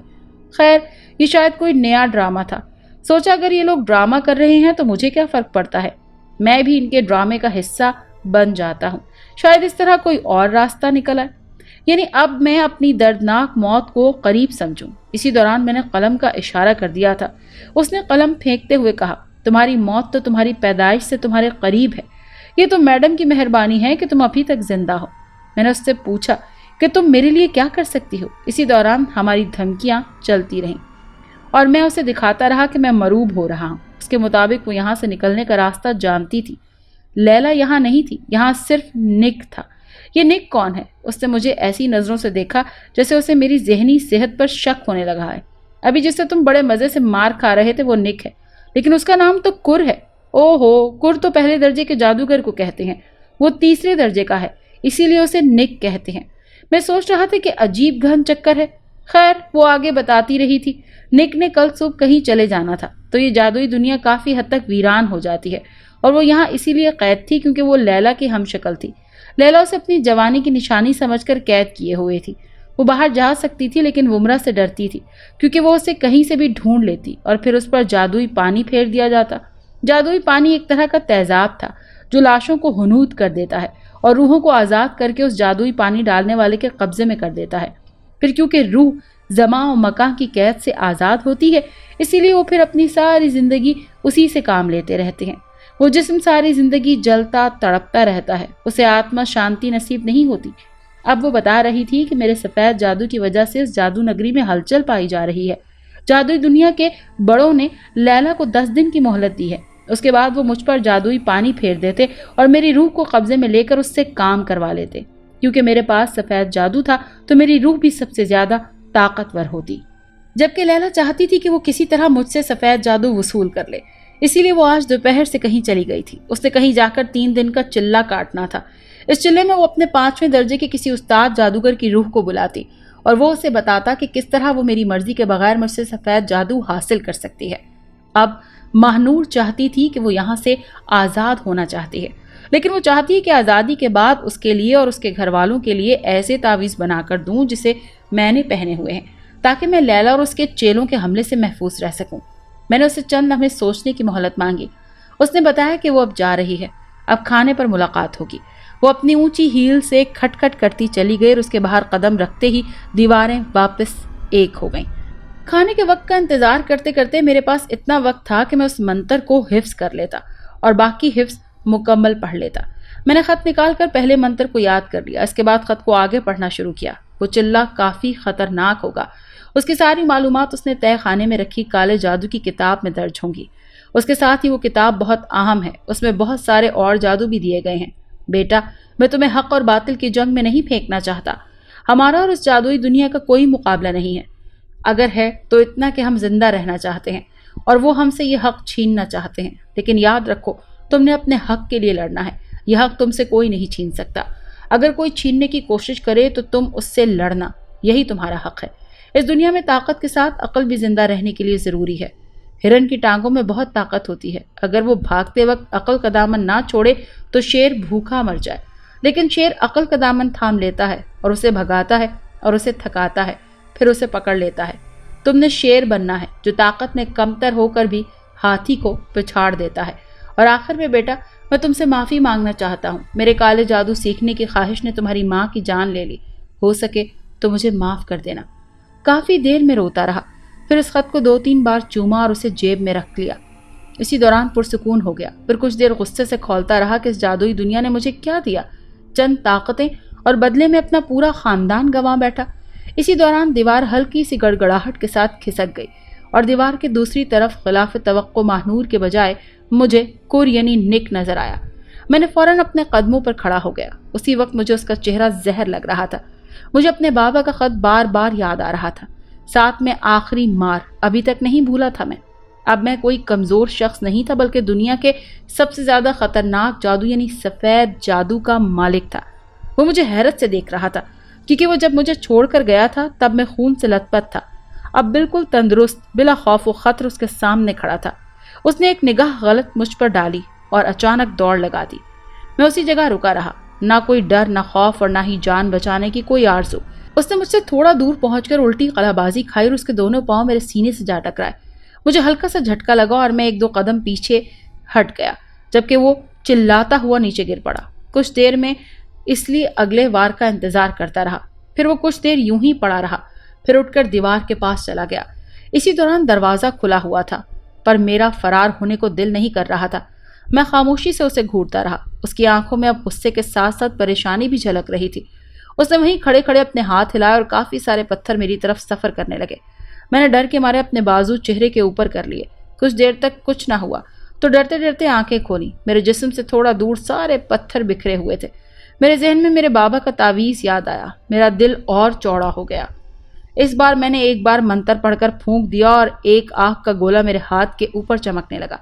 خیر، یہ شاید کوئی نیا ڈرامہ تھا۔ سوچا اگر یہ لوگ ڈرامہ کر رہے ہیں تو مجھے کیا فرق پڑتا ہے، میں بھی ان کے ڈرامے کا حصہ بن جاتا ہوں، شاید اس طرح کوئی اور راستہ نکل آئے، یعنی اب میں اپنی دردناک موت کو قریب سمجھوں۔ اسی دوران میں نے قلم کا اشارہ کر دیا تھا۔ اس نے قلم پھینکتے ہوئے کہا، تمہاری موت تو تمہاری پیدائش سے تمہارے قریب ہے، یہ تو میڈم کی مہربانی ہے کہ تم ابھی تک زندہ ہو۔ میں نے اس سے پوچھا کہ تم میرے لیے کیا کر سکتی ہو۔ اسی دوران ہماری دھمکیاں چلتی رہیں اور میں اسے دکھاتا رہا کہ میں مروب ہو رہا ہوں۔ اس کے مطابق وہ یہاں سے نکلنے کا راستہ جانتی تھی۔ لیلا یہاں نہیں تھی، یہاں صرف نک تھا۔ یہ نک کون ہے؟ اس نے مجھے ایسی نظروں سے دیکھا جیسے اسے میری ذہنی صحت پر شک ہونے لگا ہے۔ ابھی جس سے تم بڑے مزے سے مار کھا رہے تھے وہ نک ہے، لیکن اس کا نام تو کر ہے۔ او ہو، کر تو پہلے درجے کے جادوگر کو کہتے ہیں، وہ تیسرے درجے کا ہے، اسی لیے اسے نک کہتے ہیں۔ میں سوچ رہا تھا کہ عجیب گہن چکر ہے۔ خیر، وہ آگے بتاتی رہی تھی، نک نے کل صبح کہیں چلے جانا تھا، تو یہ جادوئی دنیا کافی حد تک ویران ہو جاتی ہے، اور وہ یہاں اسی لیے قید تھی کیونکہ وہ لیلا کی ہم شکل تھی۔ لیلا اسے اپنی جوانی کی نشانی سمجھ کر قید کیے ہوئے تھی۔ وہ باہر جا سکتی تھی لیکن ومرہ سے ڈرتی تھی کیونکہ وہ اسے کہیں سے بھی ڈھونڈ لیتی اور پھر اس پر جادوئی پانی پھیر دیا جاتا۔ جادوئی پانی ایک طرح کا تیزاب تھا جو لاشوں کو ہنود کر دیتا ہے اور روحوں کو آزاد کر کے اس جادوئی پانی ڈالنے والے کے قبضے میں کر دیتا ہے۔ پھر کیونکہ روح زمان و مکان کی قید سے آزاد ہوتی ہے، اسی لیے وہ پھر اپنی ساری زندگی اسی سے کام لیتے رہتے ہیں۔ وہ جسم ساری زندگی جلتا تڑپتا رہتا ہے، اسے آتما شانتی نصیب نہیں ہوتی۔ اب وہ بتا رہی تھی کہ میرے سفید جادو کی وجہ سے اس جادو نگری میں ہلچل پائی جا رہی ہے۔ جادوئی دنیا کے بڑوں نے لیلا کو 10 دن کی مہلت دی ہے، اس کے بعد وہ مجھ پر جادوئی پانی پھیر دیتے اور میری روح کو قبضے میں لے کر اس سے کام کروا لیتے۔ کیونکہ میرے پاس سفید جادو تھا تو میری روح بھی سب سے زیادہ طاقتور ہوتی، جبکہ لیلا چاہتی تھی کہ وہ کسی طرح مجھ سے سفید جادو وصول کر لے، اسی لیے وہ آج دوپہر سے کہیں چلی گئی تھی۔ اس نے کہیں جا کر 3 دن کا چلہ کاٹنا تھا۔ اس چلے میں وہ اپنے 5ویں درجے کے کسی استاد جادوگر کی روح کو بلاتی اور وہ اسے بتاتا کہ کس طرح وہ میری مرضی کے بغیر مجھ سے سفید جادو حاصل کر سکتی ہے۔ اب مہنور چاہتی تھی کہ وہ یہاں سے آزاد ہونا چاہتی ہے، لیکن وہ چاہتی ہے کہ آزادی کے بعد اس کے لیے اور اس کے گھر والوں کے لیے ایسے تعویذ بنا کر دوں جسے میں نے پہنے ہوئے ہیں، تاکہ میں لیلا اور اس کے چیلوں کے حملے سے محفوظ رہ سکوں۔ میں نے اسے چند لمحے سوچنے کی مہلت مانگی۔ اس نے بتایا کہ وہ اب جا رہی ہے، اب کھانے پر ملاقات ہوگی۔ وہ اپنی اونچی ہیل سے کھٹ کھٹ کرتی چلی گئی اور اس کے باہر قدم رکھتے ہی دیواریں واپس ایک ہو گئیں۔ کھانے کے وقت کا انتظار کرتے کرتے میرے پاس اتنا وقت تھا کہ میں اس منتر کو حفظ کر لیتا اور باقی حفظ مکمل پڑھ لیتا۔ میں نے خط نکال کر پہلے منتر کو یاد کر لیا، اس کے بعد خط کو آگے پڑھنا شروع کیا۔ وہ چلہ کافی خطرناک ہوگا، اس کی ساری معلومات اس نے تہہ خانے میں رکھی کالے جادو کی کتاب میں درج ہوں گی۔ اس کے ساتھ ہی وہ کتاب بہت اہم ہے، اس میں بہت سارے اور جادو بھی دیے گئے ہیں۔ بیٹا، میں تمہیں حق اور باطل کی جنگ میں نہیں پھینکنا چاہتا۔ ہمارا اور اس جادوئی دنیا کا کوئی مقابلہ نہیں ہے، اگر ہے تو اتنا کہ ہم زندہ رہنا چاہتے ہیں اور وہ ہم سے یہ حق چھیننا چاہتے ہیں۔ لیکن یاد رکھو، تم نے اپنے حق کے لیے لڑنا ہے، یہ حق تم سے کوئی نہیں چھین سکتا۔ اگر کوئی چھیننے کی کوشش کرے تو تم اس سے لڑنا، یہی تمہارا حق ہے۔ اس دنیا میں طاقت کے ساتھ عقل بھی زندہ رہنے کے لیے ضروری ہے۔ ہرن کی ٹانگوں میں بہت طاقت ہوتی ہے، اگر وہ بھاگتے وقت عقل کا دامن نہ چھوڑے تو شیر بھوکا مر جائے، لیکن شیر عقل کا دامن تھام لیتا ہے اور اسے بھگاتا ہے اور اسے تھکاتا ہے، پھر اسے پکڑ لیتا ہے۔ تم نے شیر بننا ہے جو طاقت میں کمتر ہو کر بھی ہاتھی کو پچھاڑ دیتا ہے۔ اور آخر میں بیٹا، میں تم سے معافی مانگنا چاہتا ہوں، میرے کالے جادو سیکھنے کی خواہش نے تمہاری ماں کی جان لے لی، ہو سکے تو مجھے معاف کر دینا۔ کافی دیر میں روتا رہا، پھر اس خط کو 2-3 بار چوما اور اسے جیب میں رکھ لیا۔ اسی دوران پرسکون ہو گیا، پھر کچھ دیر غصے سے کھولتا رہا کہ اس جادوئی دنیا نے مجھے کیا دیا، چند طاقتیں، اور بدلے میں اپنا پورا خاندان گنوا بیٹھا۔ اسی دوران دیوار ہلکی سی گڑگڑاہٹ کے ساتھ کھسک گئی اور دیوار کے دوسری طرف خلاف توقع ماہنور کے بجائے مجھے کور یعنی نک نظر آیا۔ میں نے فوراً اپنے قدموں پر کھڑا ہو گیا۔ اسی وقت مجھے اس کا چہرہ زہر لگ رہا تھا۔ مجھے اپنے بابا کا خط بار بار یاد آ رہا تھا، ساتھ میں آخری مار ابھی تک نہیں بھولا تھا میں۔ اب میں کوئی کمزور شخص نہیں تھا، بلکہ دنیا کے سب سے زیادہ خطرناک جادو یعنی سفید جادو کا مالک تھا۔ وہ مجھے حیرت سے دیکھ رہا تھا، کیونکہ وہ جب مجھے چھوڑ کر گیا تھا تب میں خون سے لت پت تھا۔ اب بالکل تندرست، بلا خوف و خطر اس کے سامنے کھڑا تھا۔ اس نے ایک نگاہ غلط مجھ پر ڈالی اور اچانک دوڑ لگا دی۔ میں اسی جگہ رکا رہا، نہ کوئی ڈر، نہ خوف اور نہ ہی جان بچانے کی کوئی آرزو۔ اس نے مجھ سے تھوڑا دور پہنچ کر الٹی قلع بازی کھائی اور اس کے دونوں پاؤں میرے سینے سے جا ٹکرائے۔ مجھے ہلکا سا جھٹکا لگا اور میں ایک دو قدم پیچھے ہٹ گیا، جبکہ وہ چلاتا ہوا نیچے گر پڑا۔ کچھ دیر میں اس لیے اگلے وار کا انتظار کرتا رہا، پھر وہ کچھ دیر یوں ہی پڑا رہا، پھر اٹھ کر دیوار کے پاس چلا گیا۔ اسی دوران دروازہ کھلا ہوا تھا، پر میرا فرار ہونے کو دل نہیں کر رہا تھا۔ میں خاموشی سے اسے گھورتا رہا۔ اس کی آنکھوں میں اب غصے کے ساتھ ساتھ پریشانی بھی جھلک رہی تھی۔ اس نے وہیں کھڑے کھڑے اپنے ہاتھ ہلائے اور کافی سارے پتھر میری طرف سفر کرنے لگے۔ میں نے ڈر کے مارے اپنے بازو چہرے کے اوپر کر لیے۔ کچھ دیر تک کچھ نہ ہوا تو ڈرتے ڈرتے آنکھیں کھولی۔ میرے جسم سے تھوڑا دور سارے پتھر بکھرے ہوئے تھے۔ میرے ذہن میں میرے بابا کا تعویذ یاد آیا۔ میرا دل اور چوڑا ہو گیا۔ اس بار میں نے ایک بار منتر پڑھ کر پھونک دیا اور ایک آگ کا گولا میرے ہاتھ کے اوپر چمکنے لگا۔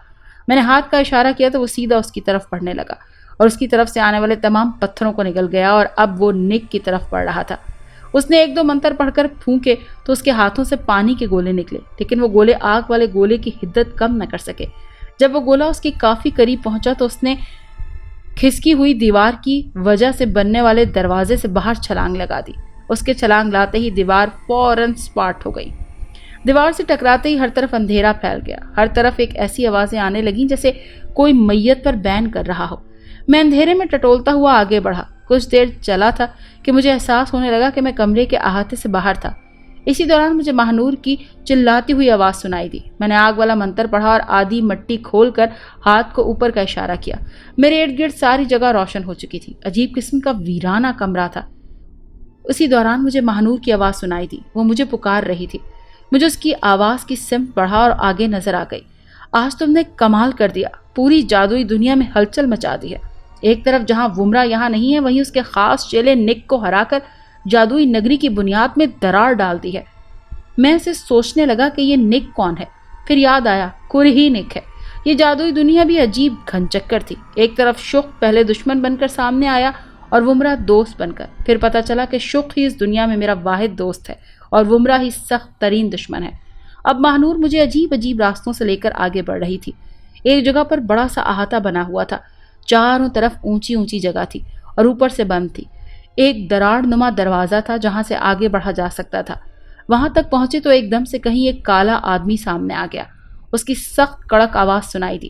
میں نے ہاتھ کا اشارہ کیا تو وہ سیدھا اس کی طرف بڑھنے لگا اور اس کی طرف سے آنے والے تمام پتھروں کو نگل گیا اور اب وہ نک کی طرف بڑھ رہا تھا۔ اس نے ایک دو منتر پڑھ کر پھونکے تو اس کے ہاتھوں سے پانی کے گولے نکلے، لیکن وہ گولے آگ والے گولے کی حدت کم نہ کر سکے۔ جب وہ گولا اس کی کافی قریب پہنچا تو اس نے کھسکی ہوئی دیوار کی وجہ سے بننے والے دروازے سے باہر چھلانگ لگا دی۔ اس کے چھلانگ لاتے ہی دیوار فوراً سپاٹ ہو گئی۔ دیوار سے ٹکراتے ہی ہر طرف اندھیرا پھیل گیا۔ ہر طرف ایک ایسی آوازیں آنے لگیں جیسے کوئی میت پر بین کر رہا ہو۔ میں اندھیرے میں ٹٹولتا ہوا آگے بڑھا۔ کچھ دیر چلا تھا کہ مجھے احساس ہونے لگا کہ میں کمرے کے احاطے سے باہر تھا۔ اسی دوران مجھے ماہنور کی چلاتی ہوئی آواز سنائی دی۔ میں نے آگ والا منتر پڑھا اور آدھی مٹی کھول کر ہاتھ کو اوپر کا اشارہ کیا۔ میرے ارد گرد ساری جگہ روشن ہو چکی تھی۔ عجیب قسم کا ویرانہ کمرہ تھا۔ اسی دوران مجھے ماہنور کی آواز سنائی دی۔ وہ مجھے پکار رہی تھی۔ مجھے اس کی آواز کی سمت بڑھا اور آگے نظر آ گئی۔ آج تم نے کمال کر دیا، پوری جادوئی دنیا میں ہلچل مچا دی ہے۔ ایک طرف جہاں ومرا یہاں نہیں ہے، وہیں اس کے خاص چیلے نک کو ہرا کر جادوئی نگری کی بنیاد میں درار ڈال دی ہے۔ میں اسے سوچنے لگا کہ یہ نک کون ہے، پھر یاد آیا کور ہی نک ہے۔ یہ جادوئی دنیا بھی عجیب گھن چکر تھی۔ ایک طرف شق پہلے دشمن بن کر سامنے آیا اور ومرا دوست بن کر، پھر پتہ چلا کہ شق ہی اس دنیا میں میرا واحد دوست ہے اور ومرا ہی سخت ترین دشمن ہے۔ اب ماہنور مجھے عجیب عجیب راستوں سے لے کر آگے بڑھ رہی تھی۔ ایک جگہ پر بڑا سا احاطہ بنا ہوا تھا، چاروں طرف اونچی اونچی جگہ تھی اور اوپر سے بند تھی۔ ایک دراڑ نما دروازہ تھا جہاں سے آگے بڑھا جا سکتا تھا۔ وہاں تک پہنچے تو ایک دم سے کہیں ایک کالا آدمی سامنے آ گیا۔ اس کی سخت کڑک آواز سنائی دی۔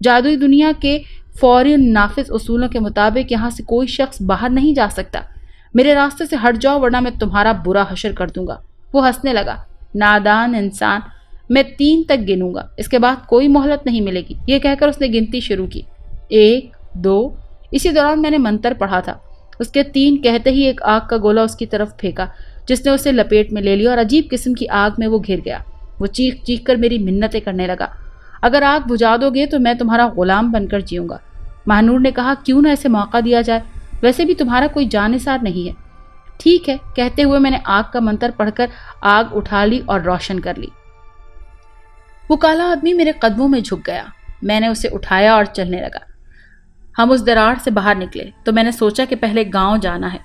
جادوئی دنیا کے فوری نافذ اصولوں کے مطابق یہاں سے کوئی شخص باہر نہیں جا سکتا۔ میرے راستے سے ہٹ جاؤ ورنہ میں تمہارا برا حشر کر دوں گا۔ وہ ہنسنے لگا۔ نادان انسان، میں 3 تک گنوں گا، اس کے بعد کوئی مہلت نہیں ملے گی۔ یہ کہہ کر اس نے گنتی شروع کی۔ 1 2۔ اسی دوران میں نے منتر پڑھا تھا۔ اس کے 3 کہتے ہی ایک آگ کا گولا اس کی طرف پھینکا جس نے اسے لپیٹ میں لے لیا اور عجیب قسم کی آگ میں وہ گھر گیا۔ وہ چیخ چیخ کر میری منتیں کرنے لگا۔ اگر آگ بجھا دو گے تو میں تمہارا غلام بن کر جیوں گا۔ ماہنور نے کہا کیوں نہ اسے موقع دیا جائے، ویسے بھی تمہارا کوئی جانثار نہیں ہے۔ ٹھیک ہے، کہتے ہوئے میں نے آگ کا منتر پڑھ کر آگ اٹھا لی اور روشن کر لی۔ وہ کالا آدمی میرے قدموں میں جھک گیا۔ میں نے اسے اٹھایا اور چلنے لگا۔ ہم اس دراڑ سے باہر نکلے تو میں نے سوچا کہ پہلے گاؤں جانا ہے۔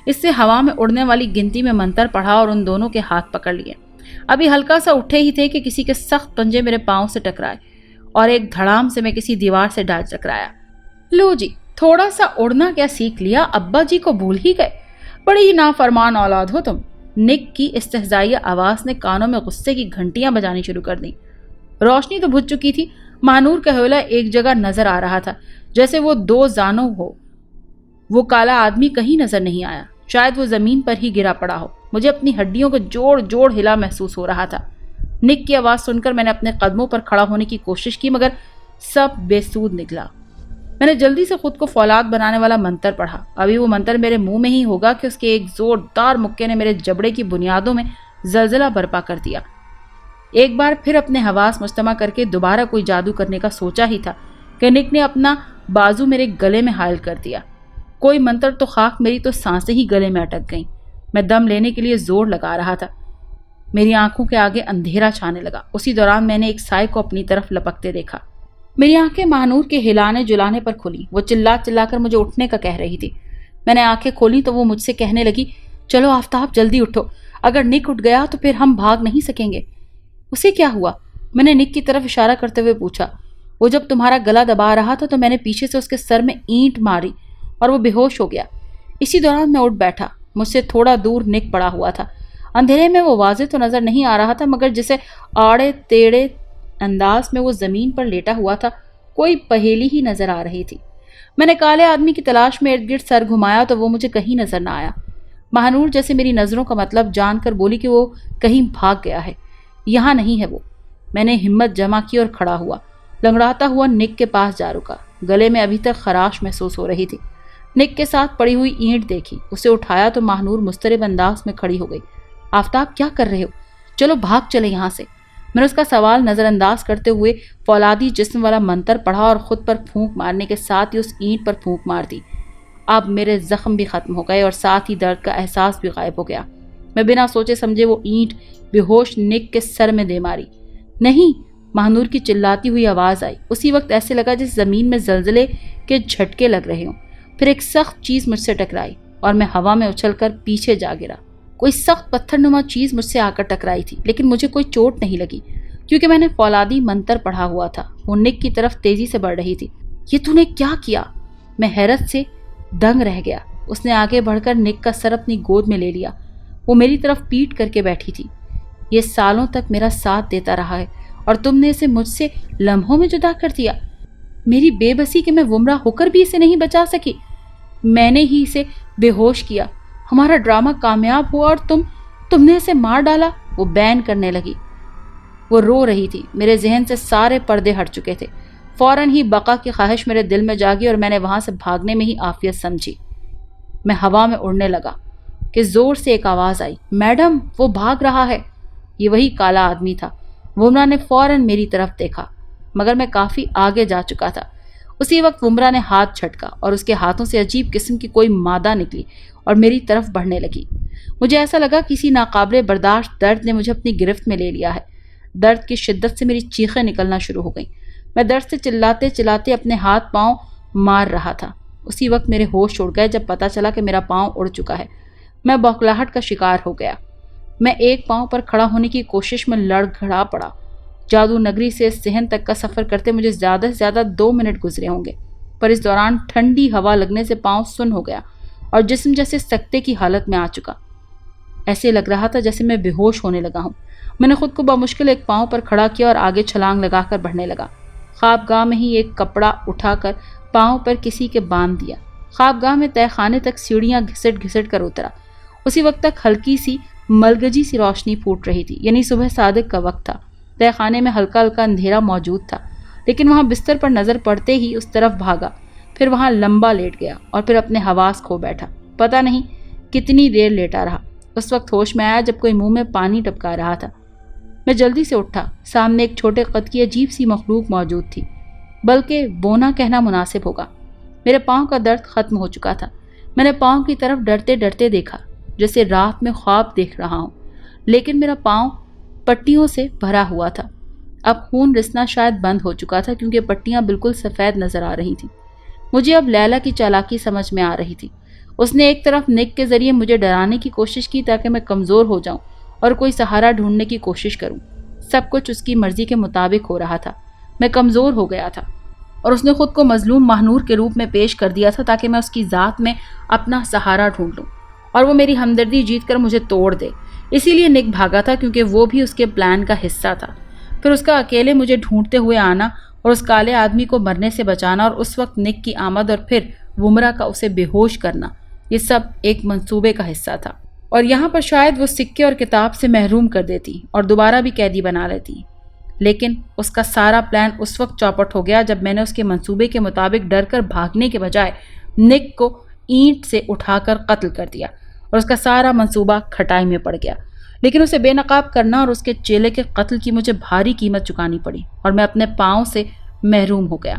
اس سے ہوا میں اڑنے والی گنتی میں منتر پڑھا اور ان دونوں کے ہاتھ پکڑ لیے۔ ابھی ہلکا سا اٹھے ہی تھے کہ کسی کے سخت پنجے میرے پاؤں سے ٹکرائے اور ایک دھڑام سے میں کسی دیوار سے ڈال ٹکرایا۔ لو جی، تھوڑا سا اڑنا کیا سیکھ لیا، ابا جی کو بھول ہی گئے، بڑی ہی نافرمان اولاد ہو تم۔ نک کی استہزائیہ آواز نے کانوں میں غصے کی گھنٹیاں بجانی شروع کر دیں۔ روشنی تو بجھ چکی تھی۔ ماہنور کا حوالہ ایک جگہ نظر آ رہا تھا جیسے وہ 2 زانوں ہو۔ وہ کالا آدمی کہیں نظر نہیں آیا، شاید وہ زمین پر ہی گرا پڑا ہو۔ مجھے اپنی ہڈیوں کو جوڑ جوڑ ہلا محسوس ہو رہا تھا۔ نک کی آواز سن کر میں نے اپنے قدموں پر کھڑا ہونے کی کوشش کی مگر سب بے سود نکلا۔ میں نے جلدی سے خود کو فولاد بنانے والا منتر پڑھا۔ ابھی وہ منتر میرے منہ میں ہی ہوگا کہ اس کے ایک زوردار مکے نے میرے جبڑے کی بنیادوں میں زلزلہ برپا کر دیا۔ ایک بار پھر اپنے حواس مجتمع کر کے دوبارہ کوئی جادو کرنے کا سوچا ہی تھا کہ نک نے اپنا بازو میرے گلے میں حائل کر دیا۔ کوئی منتر تو خاک، میری تو سانسیں ہی گلے میں اٹک گئیں۔ میں دم لینے کے لیے زور لگا رہا تھا، میری آنکھوں کے آگے اندھیرا چھانے لگا۔ اسی دوران میں نے ایک سائے کو اپنی طرف لپکتے دیکھا۔ میری آنکھیں ماہنور کے ہلانے جلانے پر کھلی۔ وہ چلا چلا کر مجھے اٹھنے کا کہہ رہی تھی۔ میں نے آنکھیں کھولی تو وہ مجھ سے کہنے لگی، چلو آفتاب جلدی اٹھو، اگر نک اٹھ گیا تو پھر ہم بھاگ نہیں سکیں گے۔ اسے کیا ہوا؟ میں نے نک کی طرف اشارہ کرتے ہوئے پوچھا۔ وہ جب تمہارا گلا دبا رہا تھا تو میں نے پیچھے سے اس کے سر میں اینٹ ماری اور وہ بے ہوش ہو گیا۔ اسی دوران میں اٹھ بیٹھا۔ مجھ سے تھوڑا دور نک پڑا ہوا تھا۔ اندھیرے میں وہ واضح تو نظر نہیں آ رہا تھا، مگر جسے آڑے تیڑے انداز میں وہ زمین پر لیٹا ہوا تھا، کوئی پہیلی ہی نظر آ رہی تھی۔ میں نے کالے آدمی کی تلاش میں ارد گرد سر گھمایا تو وہ مجھے کہیں نظر نہ آیا۔ ماہنور جیسے میری نظروں کا مطلب جان کر بولی کہ وہ کہیں بھاگ گیا ہے، یہاں نہیں ہے وہ۔ میں نے ہمت جمع کی اور کھڑا ہوا، لنگڑاتا ہوا نک کے پاس جا رکا۔ گلے میں ابھی تک خراش محسوس ہو رہی تھی۔ نک کے ساتھ پڑی ہوئی اینٹ دیکھی، اسے اٹھایا تو ماہنور مضطرب انداز میں کھڑی ہو گئی۔ آفتاب کیا کر رہے ہو؟ چلو بھاگ چلے یہاں سے۔ میں نے اس کا سوال نظر انداز کرتے ہوئے فولادی جسم والا منتر پڑھا اور خود پر پھونک مارنے کے ساتھ ہی اس اینٹ پر پھونک مار دی۔ اب میرے زخم بھی ختم ہو گئے اور ساتھ ہی درد کا احساس بھی غائب ہو گیا۔ میں بنا سوچے سمجھے وہ اینٹ بے ہوش نک کے سر میں دے ماری۔ نہیں! ماہنور کی چلاتی ہوئی آواز آئی۔ اسی وقت ایسے لگا جس زمین میں زلزلے کے جھٹکے لگ رہے ہوں۔ پھر ایک سخت چیز مجھ سے ٹکرائی اور میں ہوا میں اچھل کر پیچھے جا گرا۔ کوئی سخت پتھر نما چیز مجھ سے آ کر ٹکرائی تھی، لیکن مجھے کوئی چوٹ نہیں لگی کیونکہ میں نے فولادی منتر پڑھا ہوا تھا۔ وہ نک کی طرف تیزی سے بڑھ رہی تھی۔ یہ تو نے کیا کیا؟ میں حیرت سے دنگ رہ گیا۔ اس نے آگے بڑھ کر نک کا سر اپنی گود میں لے لیا۔ وہ میری طرف پیٹ کر کے بیٹھی تھی۔ یہ سالوں تک میرا ساتھ دیتا رہا ہے اور تم نے اسے مجھ سے لمحوں میں جدا کر دیا۔ میری بے بسی کہ میں گمراہ ہو کر بھی اسے نہیں بچا سکی۔ میں نے ہی اسے بے ہوش کیا۔ ہمارا ڈرامہ کامیاب ہوا اور تم نے اسے مار ڈالا۔ وہ بین کرنے لگی۔ وہ رو رہی تھی۔ میرے ذہن سے سارے پردے ہٹ چکے تھے۔ فوراً ہی بقا کی خواہش میرے دل میں جاگی اور میں نے وہاں سے بھاگنے میں ہی عافیت سمجھی۔ میں ہوا میں اڑنے لگا کہ زور سے ایک آواز آئی، میڈم وہ بھاگ رہا ہے۔ یہ وہی کالا آدمی تھا۔ ومرا نے فوراً میری طرف دیکھا، مگر میں کافی آگے جا چکا تھا۔ اسی وقت ومرا نے ہاتھ جھٹکا اور اس کے ہاتھوں سے عجیب قسم کی کوئی مادہ نکلی اور میری طرف بڑھنے لگی۔ مجھے ایسا لگا کسی ناقابل برداشت درد نے مجھے اپنی گرفت میں لے لیا ہے۔ درد کی شدت سے میری چیخیں نکلنا شروع ہو گئیں۔ میں درد سے چلاتے چلاتے اپنے ہاتھ پاؤں مار رہا تھا۔ اسی وقت میرے ہوش اڑ گئے جب پتا چلا کہ میرا پاؤں اڑ چکا ہے۔ میں بوکھلاہٹ کا شکار ہو گیا۔ میں ایک پاؤں پر کھڑا ہونے کی کوشش میں لڑ گھڑا پڑا۔ جادو نگری سے صحن تک کا سفر کرتے مجھے زیادہ سے زیادہ 2 منٹ گزرے ہوں گے، پر اس دوران ٹھنڈی ہوا لگنے سے پاؤں سن ہو گیا اور جسم جیسے سکتے کی حالت میں آ چکا۔ ایسے لگ رہا تھا جیسے میں بے ہوش ہونے لگا ہوں۔ میں نے خود کو بمشکل ایک پاؤں پر کھڑا کیا اور آگے چھلانگ لگا کر بڑھنے لگا۔ خوابگاہ میں ہی ایک کپڑا اٹھا کر پاؤں پر کسی کے باندھ دیا۔ خوابگاہ میں تہہ خانے تک سیڑھیاں گھسٹ گھسٹ کر اترا۔ اسی وقت تک ہلکی سی ملگجی سی روشنی پھوٹ رہی تھی، یعنی صبح صادق کا وقت تھا۔ تہہ خانے میں ہلکا ہلکا اندھیرا موجود تھا، لیکن وہاں بستر پر نظر پڑتے ہی اس طرف بھاگا، پھر وہاں لمبا لیٹ گیا اور پھر اپنے حواس کھو بیٹھا۔ پتہ نہیں کتنی دیر لیٹا رہا۔ اس وقت ہوش میں آیا جب کوئی منہ میں پانی ٹپکا رہا تھا۔ میں جلدی سے اٹھا۔ سامنے ایک چھوٹے قد کی عجیب سی مخلوق موجود تھی، بلکہ بونا کہنا مناسب ہوگا۔ میرے پاؤں کا درد ختم ہو چکا تھا۔ میں نے پاؤں کی طرف ڈرتے ڈرتے دیکھا، جیسے رات میں خواب دیکھ رہا ہوں، لیکن میرا پاؤں پٹیوں سے بھرا ہوا تھا۔ اب خون رسنا شاید بند ہو چکا تھا کیونکہ پٹیاں بالکل سفید نظر آ رہی تھیں۔ مجھے اب لیلا کی چالاکی سمجھ میں آ رہی تھی۔ اس نے ایک طرف نک کے ذریعے مجھے ڈرانے کی کوشش کی تاکہ میں کمزور ہو جاؤں اور کوئی سہارا ڈھونڈنے کی کوشش کروں۔ سب کچھ اس کی مرضی کے مطابق ہو رہا تھا۔ میں کمزور ہو گیا تھا اور اس نے خود کو مظلوم ماہنور کے روپ میں پیش کر دیا تھا تاکہ میں اس کی ذات میں اپنا سہارا ڈھونڈ لوں اور وہ میری ہمدردی جیت کر مجھے توڑ دے۔ اسی لیے نک بھاگا تھا کیونکہ وہ بھی اس کے پلان کا حصہ تھا۔ پھر اس کا اکیلے مجھے ڈھونڈتے ہوئے آنا اور اس کالے آدمی کو مرنے سے بچانا اور اس وقت نک کی آمد اور پھر ومرا کا اسے بے ہوش کرنا، یہ سب ایک منصوبے کا حصہ تھا۔ اور یہاں پر شاید وہ سکے اور کتاب سے محروم کر دیتی اور دوبارہ بھی قیدی بنا لیتی، لیکن اس کا سارا پلان اس وقت چوپٹ ہو گیا جب میں نے اس کے منصوبے کے مطابق ڈر کر بھاگنے کے بجائے نک کو اینٹ سے اٹھا کر قتل کر دیا اور اس کا سارا منصوبہ کھٹائی میں پڑ گیا۔ لیکن اسے بے نقاب کرنا اور اس کے چیلے کے قتل کی مجھے بھاری قیمت چکانی پڑی اور میں اپنے پاؤں سے محروم ہو گیا۔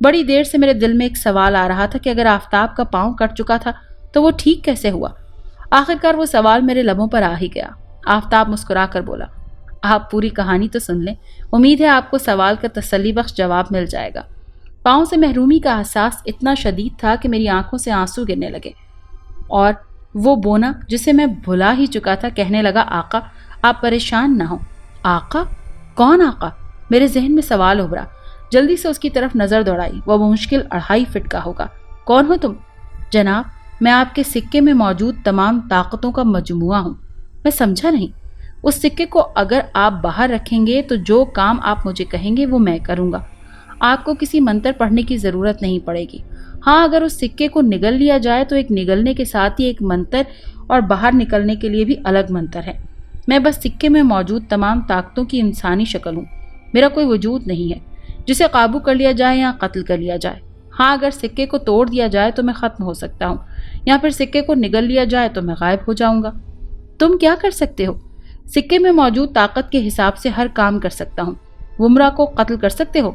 بڑی دیر سے میرے دل میں ایک سوال آ رہا تھا کہ اگر آفتاب کا پاؤں کٹ چکا تھا تو وہ ٹھیک کیسے ہوا؟ آخرکار وہ سوال میرے لبوں پر آ ہی گیا۔ آفتاب مسکرا کر بولا، آپ پوری کہانی تو سن لیں، امید ہے آپ کو سوال کا تسلی بخش جواب مل جائے گا۔ پاؤں سے محرومی کا احساس اتنا شدید تھا کہ میری آنکھوں سے آنسو گرنے لگے، اور وہ بونا جسے میں بھلا ہی چکا تھا کہنے لگا، آقا آپ پریشان نہ ہوں۔ آقا؟ کون آقا؟ میرے ذہن میں سوال ابھرا۔ جلدی سے اس کی طرف نظر دوڑائی۔ وہ بمشکل 2.5 فٹ کا ہوگا۔ کون ہو تم؟ جناب، میں آپ کے سکے میں موجود تمام طاقتوں کا مجموعہ ہوں۔ میں سمجھا نہیں۔ اس سکے کو اگر آپ باہر رکھیں گے تو جو کام آپ مجھے کہیں گے وہ میں کروں گا۔ آپ کو کسی منتر پڑھنے کی ضرورت نہیں پڑے گی۔ ہاں، اگر اس سکے کو نگل لیا جائے تو ایک نگلنے کے ساتھ ہی ایک منتر اور باہر نکلنے کے لیے بھی الگ منتر ہے۔ میں بس سکے میں موجود تمام طاقتوں کی انسانی شکل ہوں۔ میرا کوئی وجود نہیں ہے جسے قابو کر لیا جائے یا قتل کر لیا جائے۔ ہاں، اگر سکے کو توڑ دیا جائے تو میں ختم ہو سکتا ہوں، یا پھر سکے کو نگل لیا جائے تو میں غائب ہو جاؤں گا۔ تم کیا کر سکتے ہو؟ سکے میں موجود طاقت کے حساب سے ہر کام کر سکتا ہوں۔ ومرا کو قتل کر سکتے ہو؟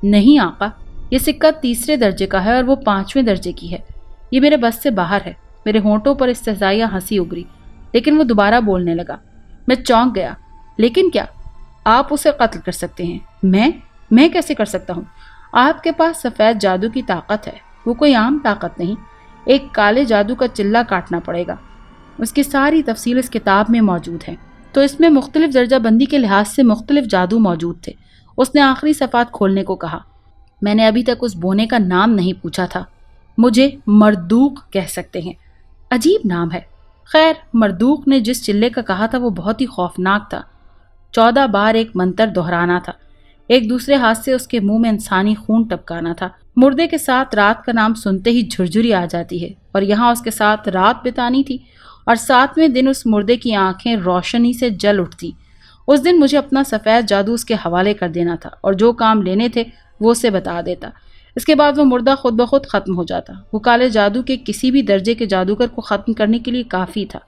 نہیں آقا، یہ سکہ 3 درجے کا ہے اور وہ 5ویں درجے کی ہے۔ یہ میرے بس سے باہر ہے۔ میرے ہونٹوں پر استہزائیہ ہنسی ابری، لیکن وہ دوبارہ بولنے لگا۔ میں چونک گیا۔ لیکن کیا؟ آپ اسے قتل کر سکتے ہیں۔ میں کیسے کر سکتا ہوں؟ آپ کے پاس سفید جادو کی طاقت ہے، وہ کوئی عام طاقت نہیں۔ ایک کالے جادو کا چلا کاٹنا پڑے گا۔ اس کی ساری تفصیل اس کتاب میں موجود ہے۔ تو اس میں مختلف درجہ بندی کے لحاظ سے مختلف جادو موجود تھے۔ اس نے آخری صفحات کھولنے کو کہا۔ میں نے ابھی تک اس بونے کا نام نہیں پوچھا تھا۔ مجھے مردوق کہہ سکتے ہیں۔ عجیب نام ہے۔ خیر، مردوق نے جس چلے کا کہا تھا وہ بہت ہی خوفناک تھا۔ 14 بار ایک منتر دہرانا تھا۔ ایک دوسرے ہاتھ سے اس کے منہ میں انسانی خون ٹپکانا تھا۔ مردے کے ساتھ رات کا نام سنتے ہی جھرجھری آ جاتی ہے، اور یہاں اس کے ساتھ رات بتانی تھی، اور 7ویں دن اس مردے کی آنکھیں روشنی سے جل اٹھتی۔ اس دن مجھے اپنا سفید جادو اس کے حوالے کر دینا تھا، اور جو کام لینے تھے وہ اسے بتا دیتا۔ اس کے بعد وہ مردہ خود بخود ختم ہو جاتا۔ وہ کالے جادو کے کسی بھی درجے کے جادوگر کو ختم کرنے کے لیے کافی تھا۔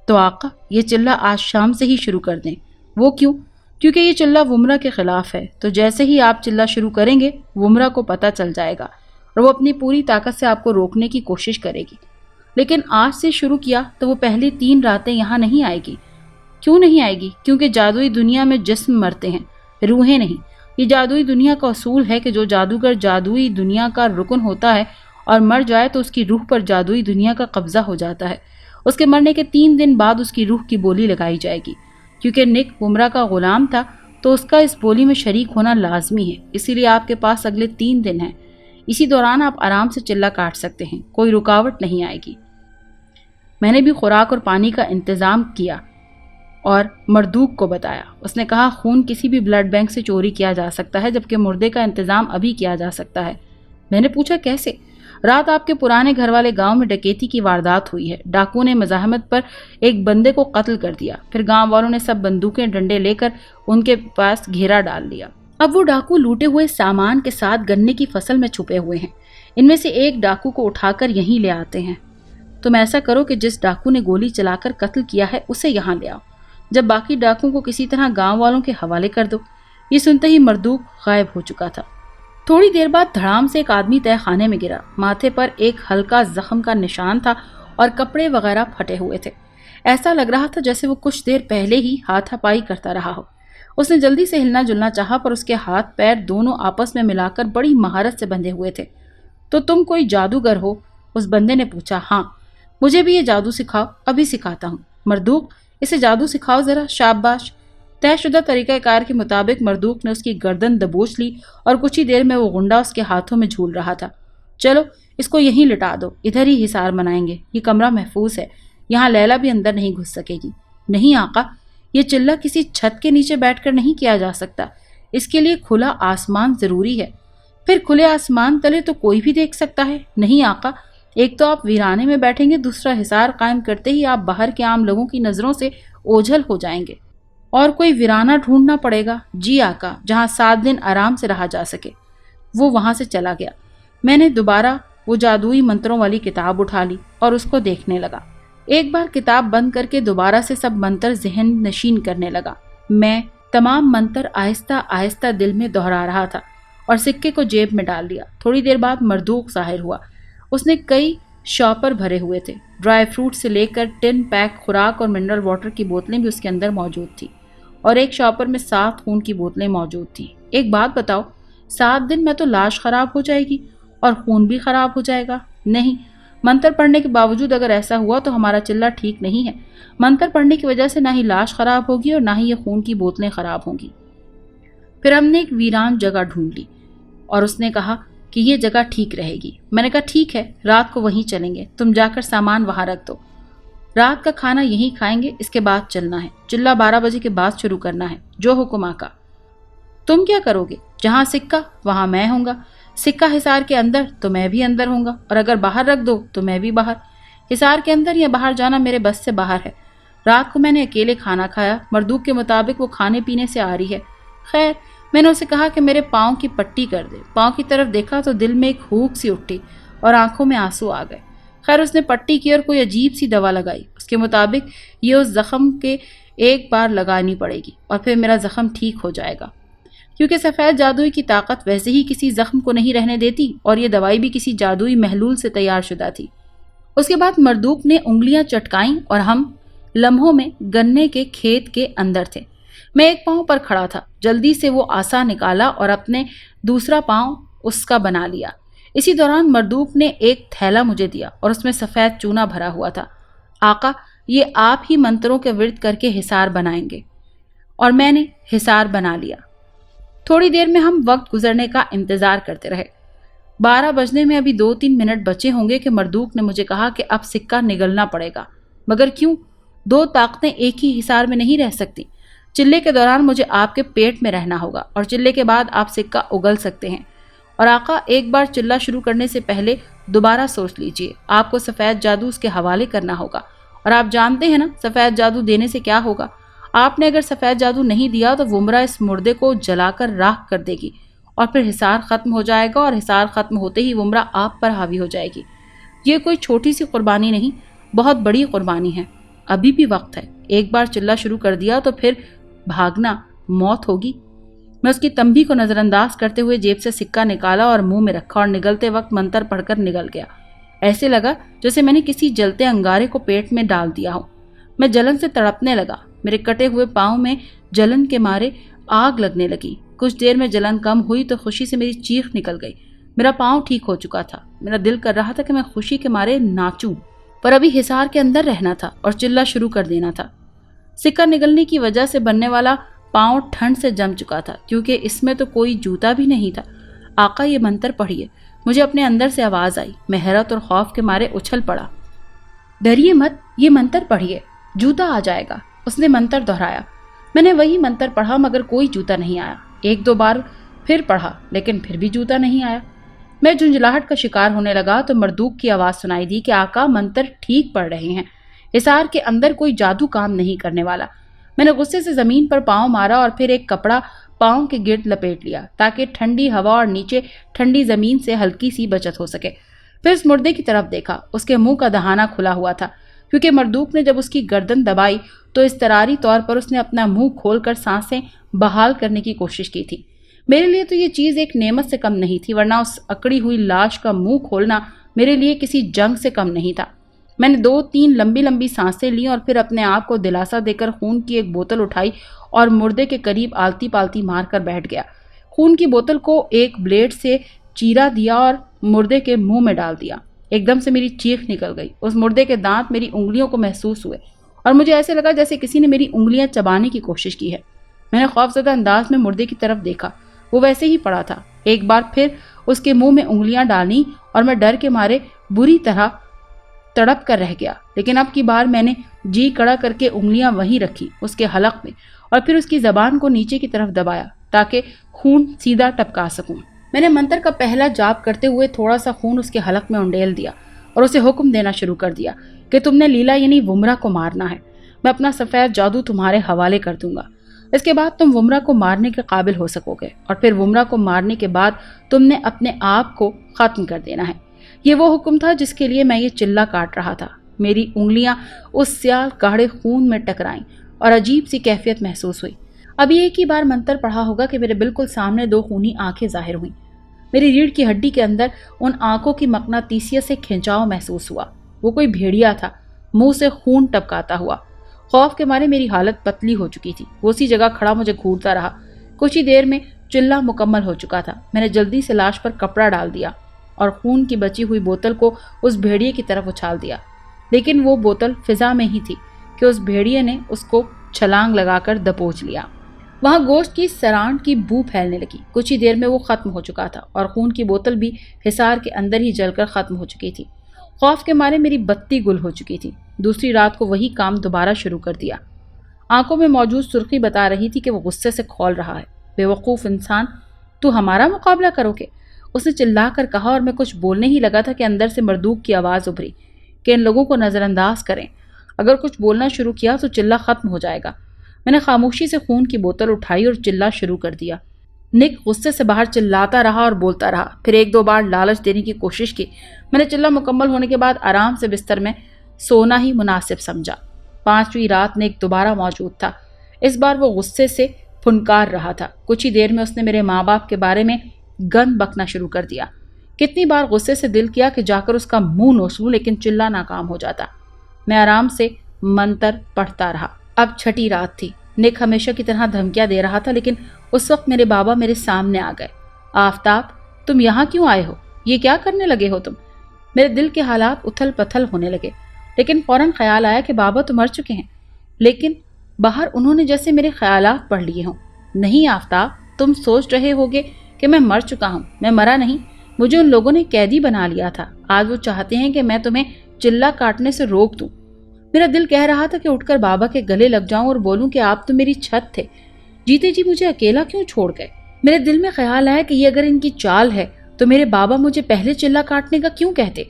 تو آقا، یہ چلہ آج شام سے ہی شروع کر دیں۔ وہ کیوں؟ کیونکہ یہ چلہ ومرا کے خلاف ہے۔ تو جیسے ہی آپ چلہ شروع کریں گے ومرا کو پتہ چل جائے گا، اور وہ اپنی پوری طاقت سے آپ کو روکنے کی کوشش کرے گی۔ لیکن آج سے شروع کیا تو وہ پہلی 3 راتیں یہاں نہیں آئے گی۔ کیوں نہیں آئے گی؟ کیونکہ جادوئی دنیا میں جسم مرتے ہیں، روحیں نہیں۔ یہ جادوئی دنیا کا اصول ہے کہ جو جادوگر جادوئی دنیا کا رکن ہوتا ہے اور مر جائے تو اس کی روح پر جادوئی دنیا کا قبضہ ہو جاتا ہے۔ اس کے مرنے کے 3 دن بعد اس کی روح کی بولی لگائی جائے گی۔ کیونکہ نک ومرا کا غلام تھا تو اس کا اس بولی میں شریک ہونا لازمی ہے، اسی لیے آپ کے پاس اگلے 3 دن ہیں۔ اسی دوران آپ آرام سے چلہ کاٹ سکتے ہیں، کوئی رکاوٹ نہیں آئے گی۔ میں نے بھی خوراک اور پانی کا انتظام کیا اور مردوق کو بتایا۔ اس نے کہا خون کسی بھی بلڈ بینک سے چوری کیا جا سکتا ہے، جبکہ مردے کا انتظام ابھی کیا جا سکتا ہے۔ میں نے پوچھا کیسے؟ رات آپ کے پرانے گھر والے گاؤں میں ڈکیتی کی واردات ہوئی ہے۔ ڈاکو نے مزاحمت پر ایک بندے کو قتل کر دیا، پھر گاؤں والوں نے سب بندوقیں ڈنڈے لے کر ان کے پاس گھیرا ڈال دیا۔ اب وہ ڈاکو لوٹے ہوئے سامان کے ساتھ گنے کی فصل میں چھپے ہوئے ہیں۔ ان میں سے ایک ڈاکو کو اٹھا کر یہیں لے آتے ہیں۔ تم ایسا کرو کہ جس ڈاکو نے گولی چلا کر قتل کیا ہے اسے یہاں لے آؤ، جب باقی ڈاکوں کو کسی طرح گاؤں والوں کے حوالے کر دو۔ یہ سنتے ہی مردوق غائب ہو چکا تھا۔ تھوڑی دیر بعد دھڑام سے ایک آدمی تہہ خانے میں گرا۔ ماتھے پر ایک ہلکا زخم کا نشان تھا اور کپڑے وغیرہ پھٹے ہوئے تھے۔ ایسا لگ رہا تھا جیسے وہ کچھ دیر پہلے ہی ہاتھا پائی کرتا رہا ہو۔ اس نے جلدی سے ہلنا جلنا چاہا، پر اس کے ہاتھ پیر دونوں آپس میں ملا کر بڑی مہارت سے بندھے ہوئے تھے۔ تو تم کوئی جادوگر ہو؟ اس بندے نے پوچھا۔ ہاں، مجھے بھی یہ جادو سکھاؤ، ابھی سکھاتا ہوں۔ مردوق، اسے جادو سکھاؤ ذرا۔ شاباش۔ طے شدہ طریقہ کار کے مطابق مردوق نے اس کی گردن دبوچ لی اور کچھ ہی دیر میں وہ غنڈا اس کے ہاتھوں میں جھول رہا تھا۔ چلو اس کو یہیں لٹا دو، ادھر ہی حصار منائیں گے، یہ کمرہ محفوظ ہے، یہاں لیلا بھی اندر نہیں گھس سکے گی۔ نہیں آقا، یہ چلہ کسی چھت کے نیچے بیٹھ کر نہیں کیا جا سکتا، اس کے لیے کھلا آسمان ضروری ہے۔ پھر کھلے آسمان تلے تو کوئی بھی دیکھ سکتا ہے۔ نہیں آقا، ایک تو آپ ویرانے میں بیٹھیں گے، دوسرا حصار قائم کرتے ہی آپ باہر کے عام لوگوں کی نظروں سے اوجھل ہو جائیں گے، اور کوئی ویرانہ ڈھونڈنا پڑے گا۔ جی آقا، جہاں 7 دن آرام سے رہا جا سکے۔ وہ وہاں سے چلا گیا۔ میں نے دوبارہ وہ جادوئی منتروں والی کتاب اٹھا لی اور اس کو دیکھنے لگا۔ ایک بار کتاب بند کر کے دوبارہ سے سب منتر ذہن نشین کرنے لگا۔ میں تمام منتر آہستہ آہستہ دل میں دہرا رہا تھا اور سکے کو جیب میں ڈال دیا۔ تھوڑی دیر بعد مردوق ظاہر ہوا۔ اس نے کئی شاپر بھرے ہوئے تھے، ڈرائی فروٹ سے لے کر ٹن پیک خوراک اور منرل واٹر کی بوتلیں بھی اس کے اندر موجود تھی، اور ایک شاپر میں 7 خون کی بوتلیں موجود تھیں۔ ایک بات بتاؤ، 7 دن میں تو لاش خراب ہو جائے گی اور خون بھی خراب ہو جائے گا۔ نہیں، منتر پڑھنے کے باوجود اگر ایسا ہوا تو ہمارا چلہ ٹھیک نہیں ہے۔ منتر پڑھنے کی وجہ سے نہ ہی لاش خراب ہوگی اور نہ ہی یہ خون کی بوتلیں خراب ہوں گی۔ پھر ہم نے ایک ویران جگہ ڈھونڈ لی اور اس نے کہا کہ یہ جگہ ٹھیک رہے گی۔ میں نے کہا ٹھیک ہے، رات کو وہیں چلیں گے، تم جا کر سامان وہاں رکھ دو، رات کا کھانا یہیں کھائیں گے، اس کے بعد چلنا ہے۔ چلہ 12 بجے کے بعد شروع کرنا ہے، جو حکم آقا۔ تم کیا کرو گے؟ جہاں سکہ وہاں میں ہوں گا، سکہ حصار کے اندر تو میں بھی اندر ہوں گا، اور اگر باہر رکھ دو تو میں بھی باہر۔ حصار کے اندر یا باہر جانا میرے بس سے باہر ہے۔ رات کو میں نے اکیلے کھانا کھایا، مردوق کے مطابق وہ کھانے پینے سے آ رہی ہے۔ خیر، میں نے اسے کہا کہ میرے پاؤں کی پٹی کر دے۔ پاؤں کی طرف دیکھا تو دل میں ایک ہوک سی اٹھی اور آنکھوں میں آنسو آ گئے۔ خیر، اس نے پٹی کی اور کوئی عجیب سی دوا لگائی۔ اس کے مطابق یہ اس زخم کے ایک بار لگانی پڑے گی اور پھر میرا زخم ٹھیک ہو جائے گا، کیونکہ سفید جادوئی کی طاقت ویسے ہی کسی زخم کو نہیں رہنے دیتی، اور یہ دوائی بھی کسی جادوئی محلول سے تیار شدہ تھی۔ اس کے بعد مردوق نے انگلیاں چٹکائیں اور ہم لمحوں میں گنے کے کھیت کے اندر تھے۔ میں ایک پاؤں پر کھڑا تھا، جلدی سے وہ عصا نکالا اور اپنے دوسرا پاؤں اس کا بنا لیا۔ اسی دوران مردوق نے ایک تھیلا مجھے دیا اور اس میں سفید چونا بھرا ہوا تھا۔ آقا، یہ آپ ہی منتروں کے ورد کر کے حصار بنائیں گے، اور میں نے حصار بنا لیا۔ تھوڑی دیر میں ہم وقت گزرنے کا انتظار کرتے رہے۔ 12 بجنے میں ابھی 2-3 منٹ بچے ہوں گے کہ مردوق نے مجھے کہا کہ اب سکہ نگلنا پڑے گا۔ مگر کیوں؟ 2 طاقتیں ایک ہی حصار میں نہیں رہ سکتی۔ چلے کے دوران مجھے آپ کے پیٹ میں رہنا ہوگا، اور چلے کے بعد آپ سکہ اگل سکتے ہیں۔ اور آقا، ایک بار چلہ شروع کرنے سے پہلے دوبارہ سوچ لیجئے، آپ کو سفید جادو اس کے حوالے کرنا ہوگا، اور آپ جانتے ہیں نا سفید جادو دینے سے کیا ہوگا۔ آپ نے اگر سفید جادو نہیں دیا تو ومرا اس مردے کو جلا کر راکھ کر دے گی، اور پھر حصار ختم ہو جائے گا، اور حصار ختم ہوتے ہی ومرا آپ پر حاوی ہو جائے گی۔ یہ کوئی چھوٹی سی قربانی نہیں، بہت بڑی قربانی ہے۔ ابھی بھی وقت ہے، ایک بار چلہ شروع کر دیا تو پھر بھاگنا موت ہوگی۔ میں اس کی تنبیہ کو نظر انداز کرتے ہوئے جیب سے سکہ نکالا اور منہ میں رکھا، اور نگلتے وقت منتر پڑھ کر نگل گیا۔ ایسے لگا جیسے میں نے کسی جلتے انگارے کو پیٹ میں ڈال دیا ہو۔ میں جلن سے تڑپنے لگا، میرے کٹے ہوئے پاؤں میں جلن کے مارے آگ لگنے لگی۔ کچھ دیر میں جلن کم ہوئی تو خوشی سے میری چیخ نکل گئی۔ میرا پاؤں ٹھیک ہو چکا تھا، میرا دل کر رہا تھا کہ میں خوشی کے مارے ناچوں، پر ابھی حصار کے اندر رہنا تھا اور چلہ شروع کر دینا تھا۔ سکہ نگلنے کی وجہ سے بننے والا پاؤں ٹھنڈ سے جم چکا تھا، کیونکہ اس میں تو کوئی جوتا بھی نہیں تھا۔ آقا، یہ منتر پڑھیے۔ مجھے اپنے اندر سے آواز آئی۔ میں حیرت اور خوف کے مارے اچھل پڑا۔ ڈریے مت، یہ منتر پڑھیے، جوتا آ جائے گا۔ اس نے منتر دہرایا۔ میں نے وہی منتر پڑھا، مگر کوئی جوتا نہیں آیا۔ 1-2 بار پھر پڑھا، لیکن پھر بھی جوتا نہیں آیا۔ میں جھنجھلاہٹ کا شکار ہونے لگا تو مردوق کی آواز سنائی دی کہ آقا، منتر ٹھیک پڑھ رہے ہیں، حصار کے اندر کوئی جادو کام نہیں کرنے والا۔ میں نے غصے سے زمین پر پاؤں مارا اور پھر ایک کپڑا پاؤں کے گرد لپیٹ لیا تاکہ ٹھنڈی ہوا اور نیچے ٹھنڈی زمین سے ہلکی سی بچت ہو سکے۔ پھر اس مردے کی طرف دیکھا، اس کے منہ کا دہانہ کھلا ہوا تھا، کیونکہ مردوق نے جب اس کی گردن دبائی تو اضطراری طور پر اس نے اپنا منہ کھول کر سانسیں بحال کرنے کی کوشش کی تھی۔ میرے لیے تو یہ چیز ایک نعمت سے کم نہیں تھی، ورنہ اس اکڑی ہوئی لاش کا منہ کھولنا میرے لیے کسی جنگ سے کم نہیں تھا۔ میں نے 2-3 لمبی لمبی سانسیں لیں اور پھر اپنے آپ کو دلاسا دے کر خون کی ایک بوتل اٹھائی اور مردے کے قریب آلتی پالتی مار کر بیٹھ گیا۔ خون کی بوتل کو ایک بلیڈ سے چیرا دیا اور مردے کے منہ میں ڈال دیا۔ ایک دم سے میری چیخ نکل گئی۔ اس مردے کے دانت میری انگلیوں کو محسوس ہوئے اور مجھے ایسے لگا جیسے کسی نے میری انگلیاں چبانے کی کوشش کی ہے۔ میں نے خوفزدہ انداز میں مردے کی طرف دیکھا، وہ ویسے ہی پڑا تھا۔ ایک بار پھر اس کے منہ میں انگلیاں ڈالیں اور میں ڈر کے مارے بری طرح تڑپ کر رہ گیا، لیکن اب کی بار میں نے جی کڑا کر کے انگلیاں وہیں رکھی اس کے حلق میں، اور پھر اس کی زبان کو نیچے کی طرف دبایا تاکہ خون سیدھا ٹپکا سکوں۔ میں نے منتر کا پہلا جاپ کرتے ہوئے تھوڑا سا خون اس کے حلق میں انڈیل دیا اور اسے حکم دینا شروع کر دیا کہ تم نے لیلا یعنی ومرا کو مارنا ہے، میں اپنا سفید جادو تمہارے حوالے کر دوں گا، اس کے بعد تم ومرا کو مارنے کے قابل ہو سکو گے، اور پھر ومرا کو مارنے کے بعد تم نے اپنے آپ کو ختم کر دینا ہے۔ یہ وہ حکم تھا جس کے لیے میں یہ چلہ کاٹ رہا تھا۔ میری انگلیاں اس سیال گاڑھے خون میں ٹکرائیں اور عجیب سی کیفیت محسوس ہوئی۔ ابھی ایک ہی بار منتر پڑھا ہوگا کہ میرے بالکل سامنے دو خونی آنکھیں ظاہر ہوئیں۔ میری ریڑھ کی ہڈی کے اندر ان آنکھوں کی مقناطیسیت سے کھنچاؤ محسوس ہوا۔ وہ کوئی بھیڑیا تھا، منہ سے خون ٹپکاتا ہوا۔ خوف کے مارے میری حالت پتلی ہو چکی تھی۔ وہ اسی جگہ کھڑا مجھے گھورتا رہا۔ کچھ ہی دیر میں چلہ مکمل ہو چکا تھا۔ میں نے جلدی سے لاش پر کپڑا ڈال دیا اور خون کی بچی ہوئی بوتل کو اس بھیڑیے کی طرف اچھال دیا، لیکن وہ بوتل فضا میں ہی تھی کہ اس بھیڑیے نے اس کو چھلانگ لگا کر دبوچ لیا۔ وہاں گوشت کی سرانٹ کی بو پھیلنے لگی۔ کچھ ہی دیر میں وہ ختم ہو چکا تھا اور خون کی بوتل بھی حصار کے اندر ہی جل کر ختم ہو چکی تھی۔ خوف کے مارے میری بتی گل ہو چکی تھی۔ دوسری رات کو وہی کام دوبارہ شروع کر دیا۔ آنکھوں میں موجود سرخی بتا رہی تھی کہ وہ غصے سے کھول رہا ہے۔ بے وقوف انسان، تو ہمارا مقابلہ کرو گے؟ اس نے چلا کر کہا اور میں کچھ بولنے ہی لگا تھا کہ اندر سے مردوک کی آواز ابھری کہ ان لوگوں کو نظر انداز کریں، اگر کچھ بولنا شروع کیا تو چلہ ختم ہو جائے گا۔ میں نے خاموشی سے خون کی بوتل اٹھائی اور چلہ شروع کر دیا۔ نک غصے سے باہر چلاتا رہا اور بولتا رہا، پھر ایک دو بار لالچ دینے کی کوشش کی۔ میں نے چلہ مکمل ہونے کے بعد آرام سے بستر میں سونا ہی مناسب سمجھا۔ 5ویں رات نک دوبارہ موجود تھا۔ اس بار وہ غصے سے پھنکار رہا تھا۔ کچھ ہی دیر میں اس نے میرے ماں باپ کے بارے میں گند بکنا شروع کر دیا۔ کتنی بار غصے سے دل کیا کہ جا کر اس کا منہ نوچ لوں، لیکن چلہ ناکام ہو جاتا۔ میں آرام سے منتر پڑھتا رہا۔ اب 6ٹھی رات تھی۔ نک ہمیشہ کی طرح دھمکیاں دے رہا تھا، لیکن اس وقت میرے بابا میرے سامنے آ گئے۔ آفتاب، تم یہاں کیوں آئے ہو؟ یہ کیا کرنے لگے ہو تم؟ میرے دل کے حالات اتھل پتھل ہونے لگے، لیکن فوراً خیال آیا کہ بابا تو مر چکے ہیں، لیکن باہر انہوں نے جیسے میرے خیالات پڑھ لیے ہوں۔ نہیں آفتاب، تم سوچ رہے ہوگے کہ میں مر چکا ہوں۔ میں مرا نہیں، مجھے ان لوگوں نے قیدی بنا لیا تھا۔ آج وہ چاہتے ہیں کہ میں تمہیں چلہ کاٹنے سے روک دوں۔ میرا دل کہہ رہا تھا کہ اٹھ کر بابا کے گلے لگ جاؤں اور بولوں کہ آپ تو میری چھت تھے، جیتے جی مجھے اکیلا کیوں چھوڑ گئے۔ میرے دل میں خیال آیا کہ یہ اگر ان کی چال ہے تو میرے بابا مجھے پہلے چلہ کاٹنے کا کیوں کہتے۔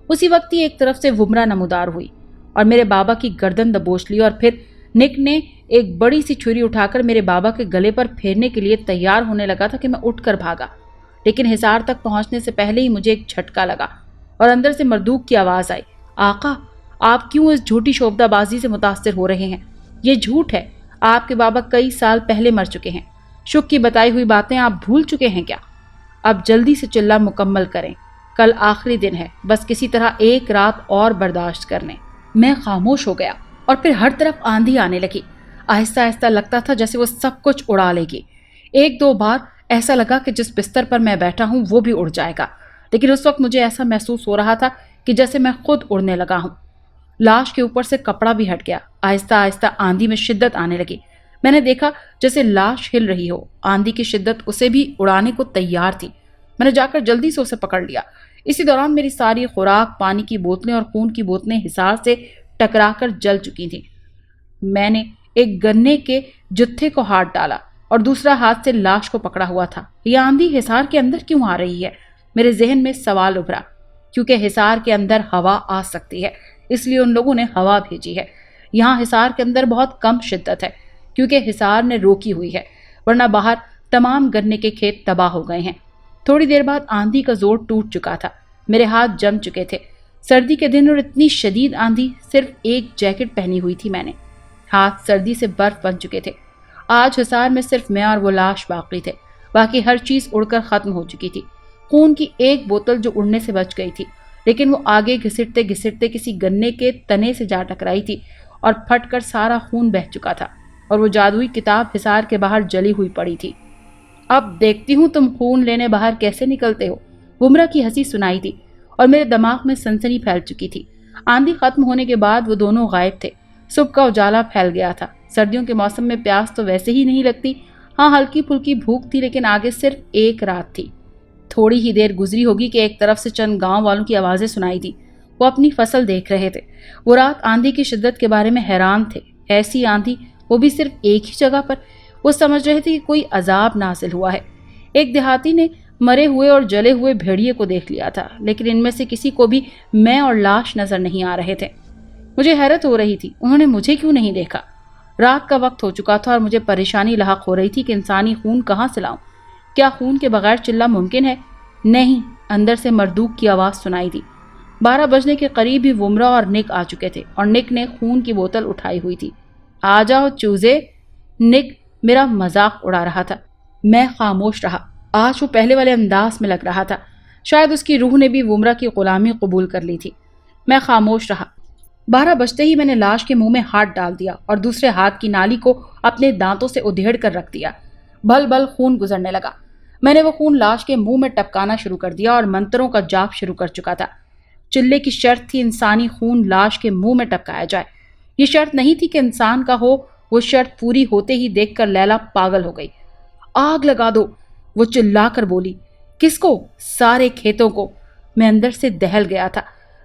اسی وقت ہی ایک طرف سے ومرہ نمودار ہوئی اور میرے بابا کی گردن دبوچ لی، اور پھر نک نے ایک بڑی سی چھری اٹھا کر میرے بابا کے گلے پر پھیرنے کے لیے تیار ہونے لگا تھا کہ میں اٹھ کر بھاگا، لیکن حصار تک پہنچنے سے پہلے ہی مجھے ایک جھٹکا لگا اور اندر سے مردوک کی آواز آئی، آقا، آپ کیوں اس جھوٹی شعبدہ بازی سے متاثر ہو رہے ہیں؟ یہ جھوٹ ہے، آپ کے بابا کئی سال پہلے مر چکے ہیں۔ شک کی بتائی ہوئی باتیں آپ بھول چکے ہیں کیا؟ اب جلدی سے چلہ مکمل کریں، کل آخری دن ہے، بس کسی طرح ایک رات اور برداشت کر لیں۔ میں خاموش ہو گیا اور پھر ہر طرف آندھی آنے لگی۔ آہستہ آہستہ لگتا تھا جیسے وہ سب کچھ اڑا لے گی۔ ایک دو بار ایسا لگا کہ جس بستر پر میں بیٹھا ہوں وہ بھی اڑ جائے گا، لیکن اس وقت مجھے ایسا محسوس ہو رہا تھا کہ جیسے میں خود اڑنے لگا ہوں۔ لاش کے اوپر سے کپڑا بھی ہٹ گیا۔ آہستہ آہستہ آندھی میں شدت آنے لگی۔ میں نے دیکھا جیسے لاش ہل رہی ہو، آندھی کی شدت اسے بھی اڑانے کو تیار تھی۔ میں نے جا کر جلدی سے اسے پکڑ لیا۔ اسی دوران میری ساری خوراک، پانی کی بوتلیں اور خون کی بوتلیں حصار سے ٹکرا کر جل چکی تھیں۔ میں نے ایک گنے کے جتھے کو ہاتھ ڈالا اور دوسرا ہاتھ سے لاش کو پکڑا ہوا تھا۔ یہ آندھی حصار کے اندر کیوں آ رہی ہے؟ میرے ذہن میں سوال ابھرا۔ کیونکہ حصار کے اندر ہوا آ سکتی ہے، اس لیے ان لوگوں نے ہوا بھیجی ہے۔ یہاں حصار کے اندر بہت کم شدت ہے کیونکہ حصار نے روکی ہوئی ہے، ورنہ باہر تمام گنے کے کھیت تباہ ہو گئے ہیں۔ تھوڑی دیر بعد آندھی کا زور ٹوٹ چکا تھا، میرے ہاتھ جم چکے تھے۔ سردی کے دن اور اتنی شدید آندھی، صرف ایک جیکٹ پہنی ہوئی تھی میں نے۔ ہاتھ سردی سے برف بن چکے تھے۔ آج حصار میں صرف میں اور وہ لاش باقی تھے، باقی ہر چیز اڑ کر ختم ہو چکی تھی۔ خون کی ایک بوتل جو اڑنے سے بچ گئی تھی، لیکن وہ آگے گھسٹتے گھسٹتے کسی گنے کے تنے سے جا ٹکرائی تھی اور پھٹ کر سارا خون بہہ چکا تھا، اور وہ جادوئی کتاب حصار کے باہر جلی ہوئی پڑی تھی۔ اب دیکھتی ہوں تم خون لینے باہر کیسے نکلتے ہو۔ ومرہ کی ہنسی سنائی تھی اور میرے دماغ میں سنسنی پھیل چکی تھی۔ آندھی ختم ہونے کے بعد وہ دونوں غائب تھے۔ صبح کا اجالا پھیل گیا تھا۔ سردیوں کے موسم میں پیاس تو ویسے ہی نہیں لگتی، ہاں ہلکی پھلکی بھوک تھی، لیکن آگے صرف ایک رات تھی۔ تھوڑی ہی دیر گزری ہوگی کہ ایک طرف سے چند گاؤں والوں کی آوازیں سنائی تھی۔ وہ اپنی فصل دیکھ رہے تھے۔ وہ رات آندھی کی شدت کے بارے میں حیران تھے۔ ایسی آندھی، وہ بھی صرف ایک ہی جگہ پر۔ وہ سمجھ رہے تھے کہ کوئی عذاب نازل ہوا ہے۔ ایک دیہاتی نے مرے ہوئے اور جلے ہوئے بھیڑیے کو دیکھ لیا تھا، لیکن ان میں سے کسی کو بھی میں اور لاش نظر نہیں آ رہے تھے۔ مجھے حیرت ہو رہی تھی، انہوں نے مجھے کیوں نہیں دیکھا؟ رات کا وقت ہو چکا تھا اور مجھے پریشانی لاحق ہو رہی تھی کہ انسانی خون کہاں سے لاؤں؟ کیا خون کے بغیر چلہ ممکن ہے؟ نہیں، اندر سے مردوک کی آواز سنائی دی۔ 12 بجنے کے قریب ہی ومرا اور نک آ چکے تھے اور نک نے خون کی بوتل اٹھائی ہوئی تھی۔ آ جاؤ چوزے، نک میرا مذاق اڑا رہا تھا۔ میں خاموش رہا۔ آج وہ پہلے والے انداز میں لگ رہا تھا، شاید اس کی روح نے بھی ومرا کی غلامی قبول کر لی تھی۔ میں خاموش رہا۔ 12 بجتے ہی میں نے لاش کے منہ میں ہاتھ ڈال دیا اور دوسرے ہاتھ کی نالی کو اپنے دانتوں سے ادھیڑ کر رکھ دیا۔ بھل بھل خون گزرنے لگا۔ میں نے وہ خون لاش کے منہ میں ٹپکانا شروع کر دیا اور منتروں کا جاپ شروع کر چکا تھا۔ چلے کی شرط تھی انسانی خون لاش کے منہ میں ٹپکایا جائے۔ یہ شرط نہیں تھی کہ انسان کا ہو۔ وہ شرط پوری ہوتے ہی دیکھ کر لیلا پاگل ہو گئی۔ آگ لگا دو، وہ چلا کر بولی۔ کس کو؟ سارے کھیتوں کو۔ میں اندر سے دہل گیا تھا۔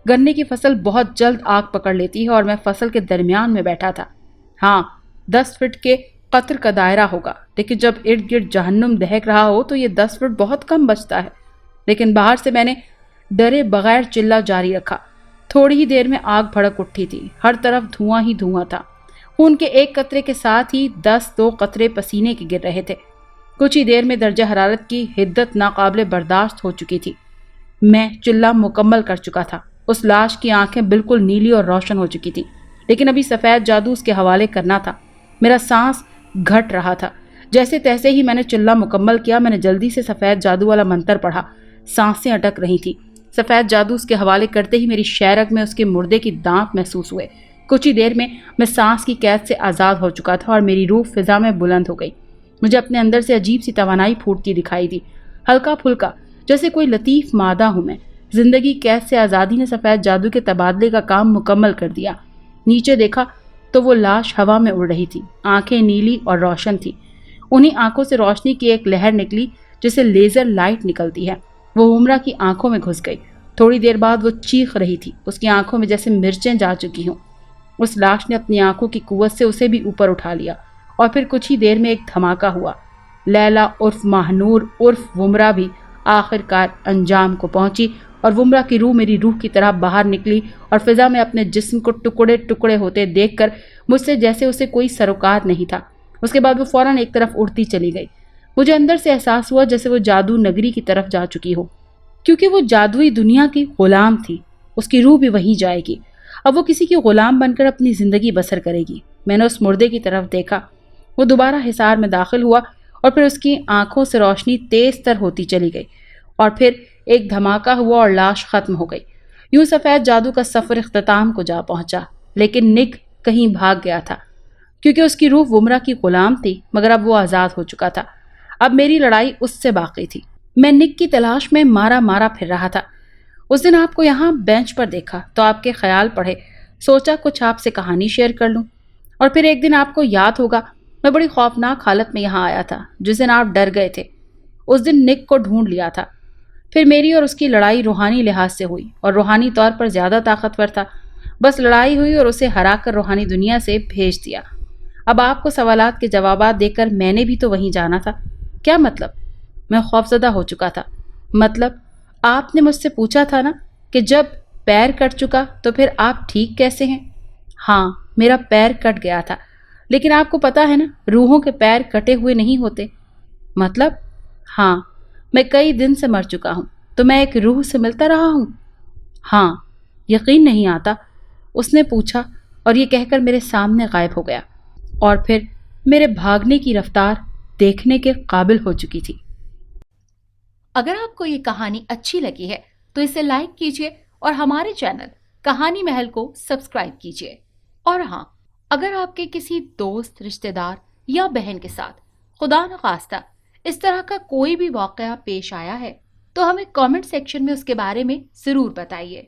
گنے کی فصل بہت جلد آگ پکڑ لیتی ہے اور میں فصل کے درمیان میں بیٹھا تھا۔ ہاں، 10 فٹ کے قطر کا دائرہ ہوگا، لیکن جب ارد گرد جہنم دہک رہا ہو تو یہ 10 فٹ بہت کم بچتا ہے۔ لیکن باہر سے میں نے ڈرے بغیر چلا جاری رکھا۔ تھوڑی ہی دیر میں آگ بھڑک اٹھی تھی، ہر طرف دھواں ہی دھواں تھا۔ خون کے ایک قطرے کے ساتھ ہی 10 قطرے پسینے کے گر رہے تھے۔ کچھ ہی دیر میں درجہ حرارت کی حدت ناقابل برداشت ہو چکی تھی۔ میں چلہ مکمل کر چکا تھا۔ اس لاش کی آنکھیں بالکل نیلی اور روشن ہو چکی تھی، لیکن ابھی سفید جادو اس کے حوالے کرنا تھا۔ میرا سانس گھٹ رہا تھا۔ جیسے تیسے ہی میں نے چلہ مکمل کیا، میں نے جلدی سے سفید جادو والا منتر پڑھا۔ سانسیں اٹک رہی تھیں۔ سفید جادو اس کے حوالے کرتے ہی میری شیرگ میں اس کے مردے کی دانت محسوس ہوئے۔ کچھ ہی دیر میں سانس کی قید سے آزاد ہو چکا تھا اور میری روح فضا میں بلند ہو گئی۔ مجھے اپنے اندر سے عجیب سی توانائی پھوٹتی دکھائی دی، ہلکا پھلکا، جیسے کوئی لطیف مادہ ہوں میں۔ زندگی قید سے آزادی نے سفید جادو کے تبادلے کا کام مکمل کر دیا۔ نیچے دیکھا تو وہ لاش ہوا میں اڑ رہی تھی، آنکھیں نیلی اور روشن تھی۔ انہی آنکھوں سے روشنی کی ایک لہر نکلی جسے لیزر لائٹ نکلتی ہے۔ وہ ومرا کی آنکھوں میں گھس گئی۔ تھوڑی دیر بعد وہ چیخ رہی تھی، اس کی آنکھوں میں جیسے مرچیں جا چکی ہوں۔ اس لاش نے اپنی آنکھوں کی قوت سے اسے بھی اوپر اٹھا لیا اور پھر کچھ ہی دیر میں ایک دھماکہ ہوا۔ لیلا عرف ماہنور عرف ومرا بھی آخر کار انجام کو پہنچی اور ومرا کی روح میری روح کی طرح باہر نکلی اور فضا میں اپنے جسم کو ٹکڑے ٹکڑے ہوتے دیکھ کر مجھ سے جیسے اسے کوئی سروکار نہیں تھا۔ اس کے بعد وہ فوراً ایک طرف اڑتی چلی گئی۔ مجھے اندر سے احساس ہوا جیسے وہ جادو نگری کی طرف جا چکی ہو، کیونکہ وہ جادوئی دنیا کی غلام تھی۔ اس کی روح بھی وہیں جائے گی۔ اب وہ کسی کی غلام بن کر اپنی زندگی بسر کرے گی۔ میں نے اس مردے کی طرف دیکھا۔ وہ دوبارہ حصار میں داخل ہوا اور پھر اس کی آنکھوں سے روشنی تیز تر ہوتی چلی گئی اور پھر ایک دھماکہ ہوا اور لاش ختم ہو گئی۔ یوں سفید جادو کا سفر اختتام کو جا پہنچا، لیکن نک کہیں بھاگ گیا تھا، کیونکہ اس کی روح ومرا کی غلام تھی، مگر اب وہ آزاد ہو چکا تھا۔ اب میری لڑائی اس سے باقی تھی۔ میں نک کی تلاش میں مارا پھر رہا تھا۔ اس دن آپ کو یہاں بینچ پر دیکھا تو آپ کے خیال پڑھے، سوچا کچھ آپ سے کہانی شیئر کر لوں۔ اور پھر ایک دن آپ کو یاد ہوگا میں بڑی خوفناک حالت میں یہاں آیا تھا، جس دن آپ ڈر گئے تھے۔ اس دن نک کو ڈھونڈ لیا تھا۔ پھر میری اور اس کی لڑائی روحانی لحاظ سے ہوئی اور روحانی طور پر زیادہ طاقتور تھا۔ بس لڑائی ہوئی اور اسے ہرا کر روحانی دنیا سے بھیج دیا۔ اب آپ کو سوالات کے جوابات دے کر میں نے بھی تو وہیں جانا تھا۔ کیا مطلب؟ میں خوفزدہ ہو چکا تھا۔ مطلب آپ نے مجھ سے پوچھا تھا نا کہ جب پیر کٹ چکا تو پھر آپ ٹھیک کیسے ہیں؟ ہاں، میرا پیر کٹ گیا تھا، لیکن آپ کو پتا ہے نا روحوں کے پیر کٹے ہوئے نہیں ہوتے۔ مطلب؟ ہاں، میں کئی دن سے مر چکا ہوں، تو میں ایک روح سے ملتا رہا ہوں۔ ہاں، یقین نہیں آتا، اس نے پوچھا اور یہ کہہ کر میرے سامنے غائب ہو گیا، اور پھر میرے بھاگنے کی رفتار دیکھنے کے قابل ہو چکی تھی۔ اگر آپ کو یہ کہانی اچھی لگی ہے تو اسے لائک کیجیے اور ہمارے چینل کہانی محل کو سبسکرائب کیجیے۔ اور ہاں، اگر آپ کے کسی دوست، رشتہ دار یا بہن کے ساتھ خدا نخواستہ اس طرح کا کوئی بھی واقعہ پیش آیا ہے تو ہمیں کامنٹ سیکشن میں اس کے بارے میں ضرور بتائیے۔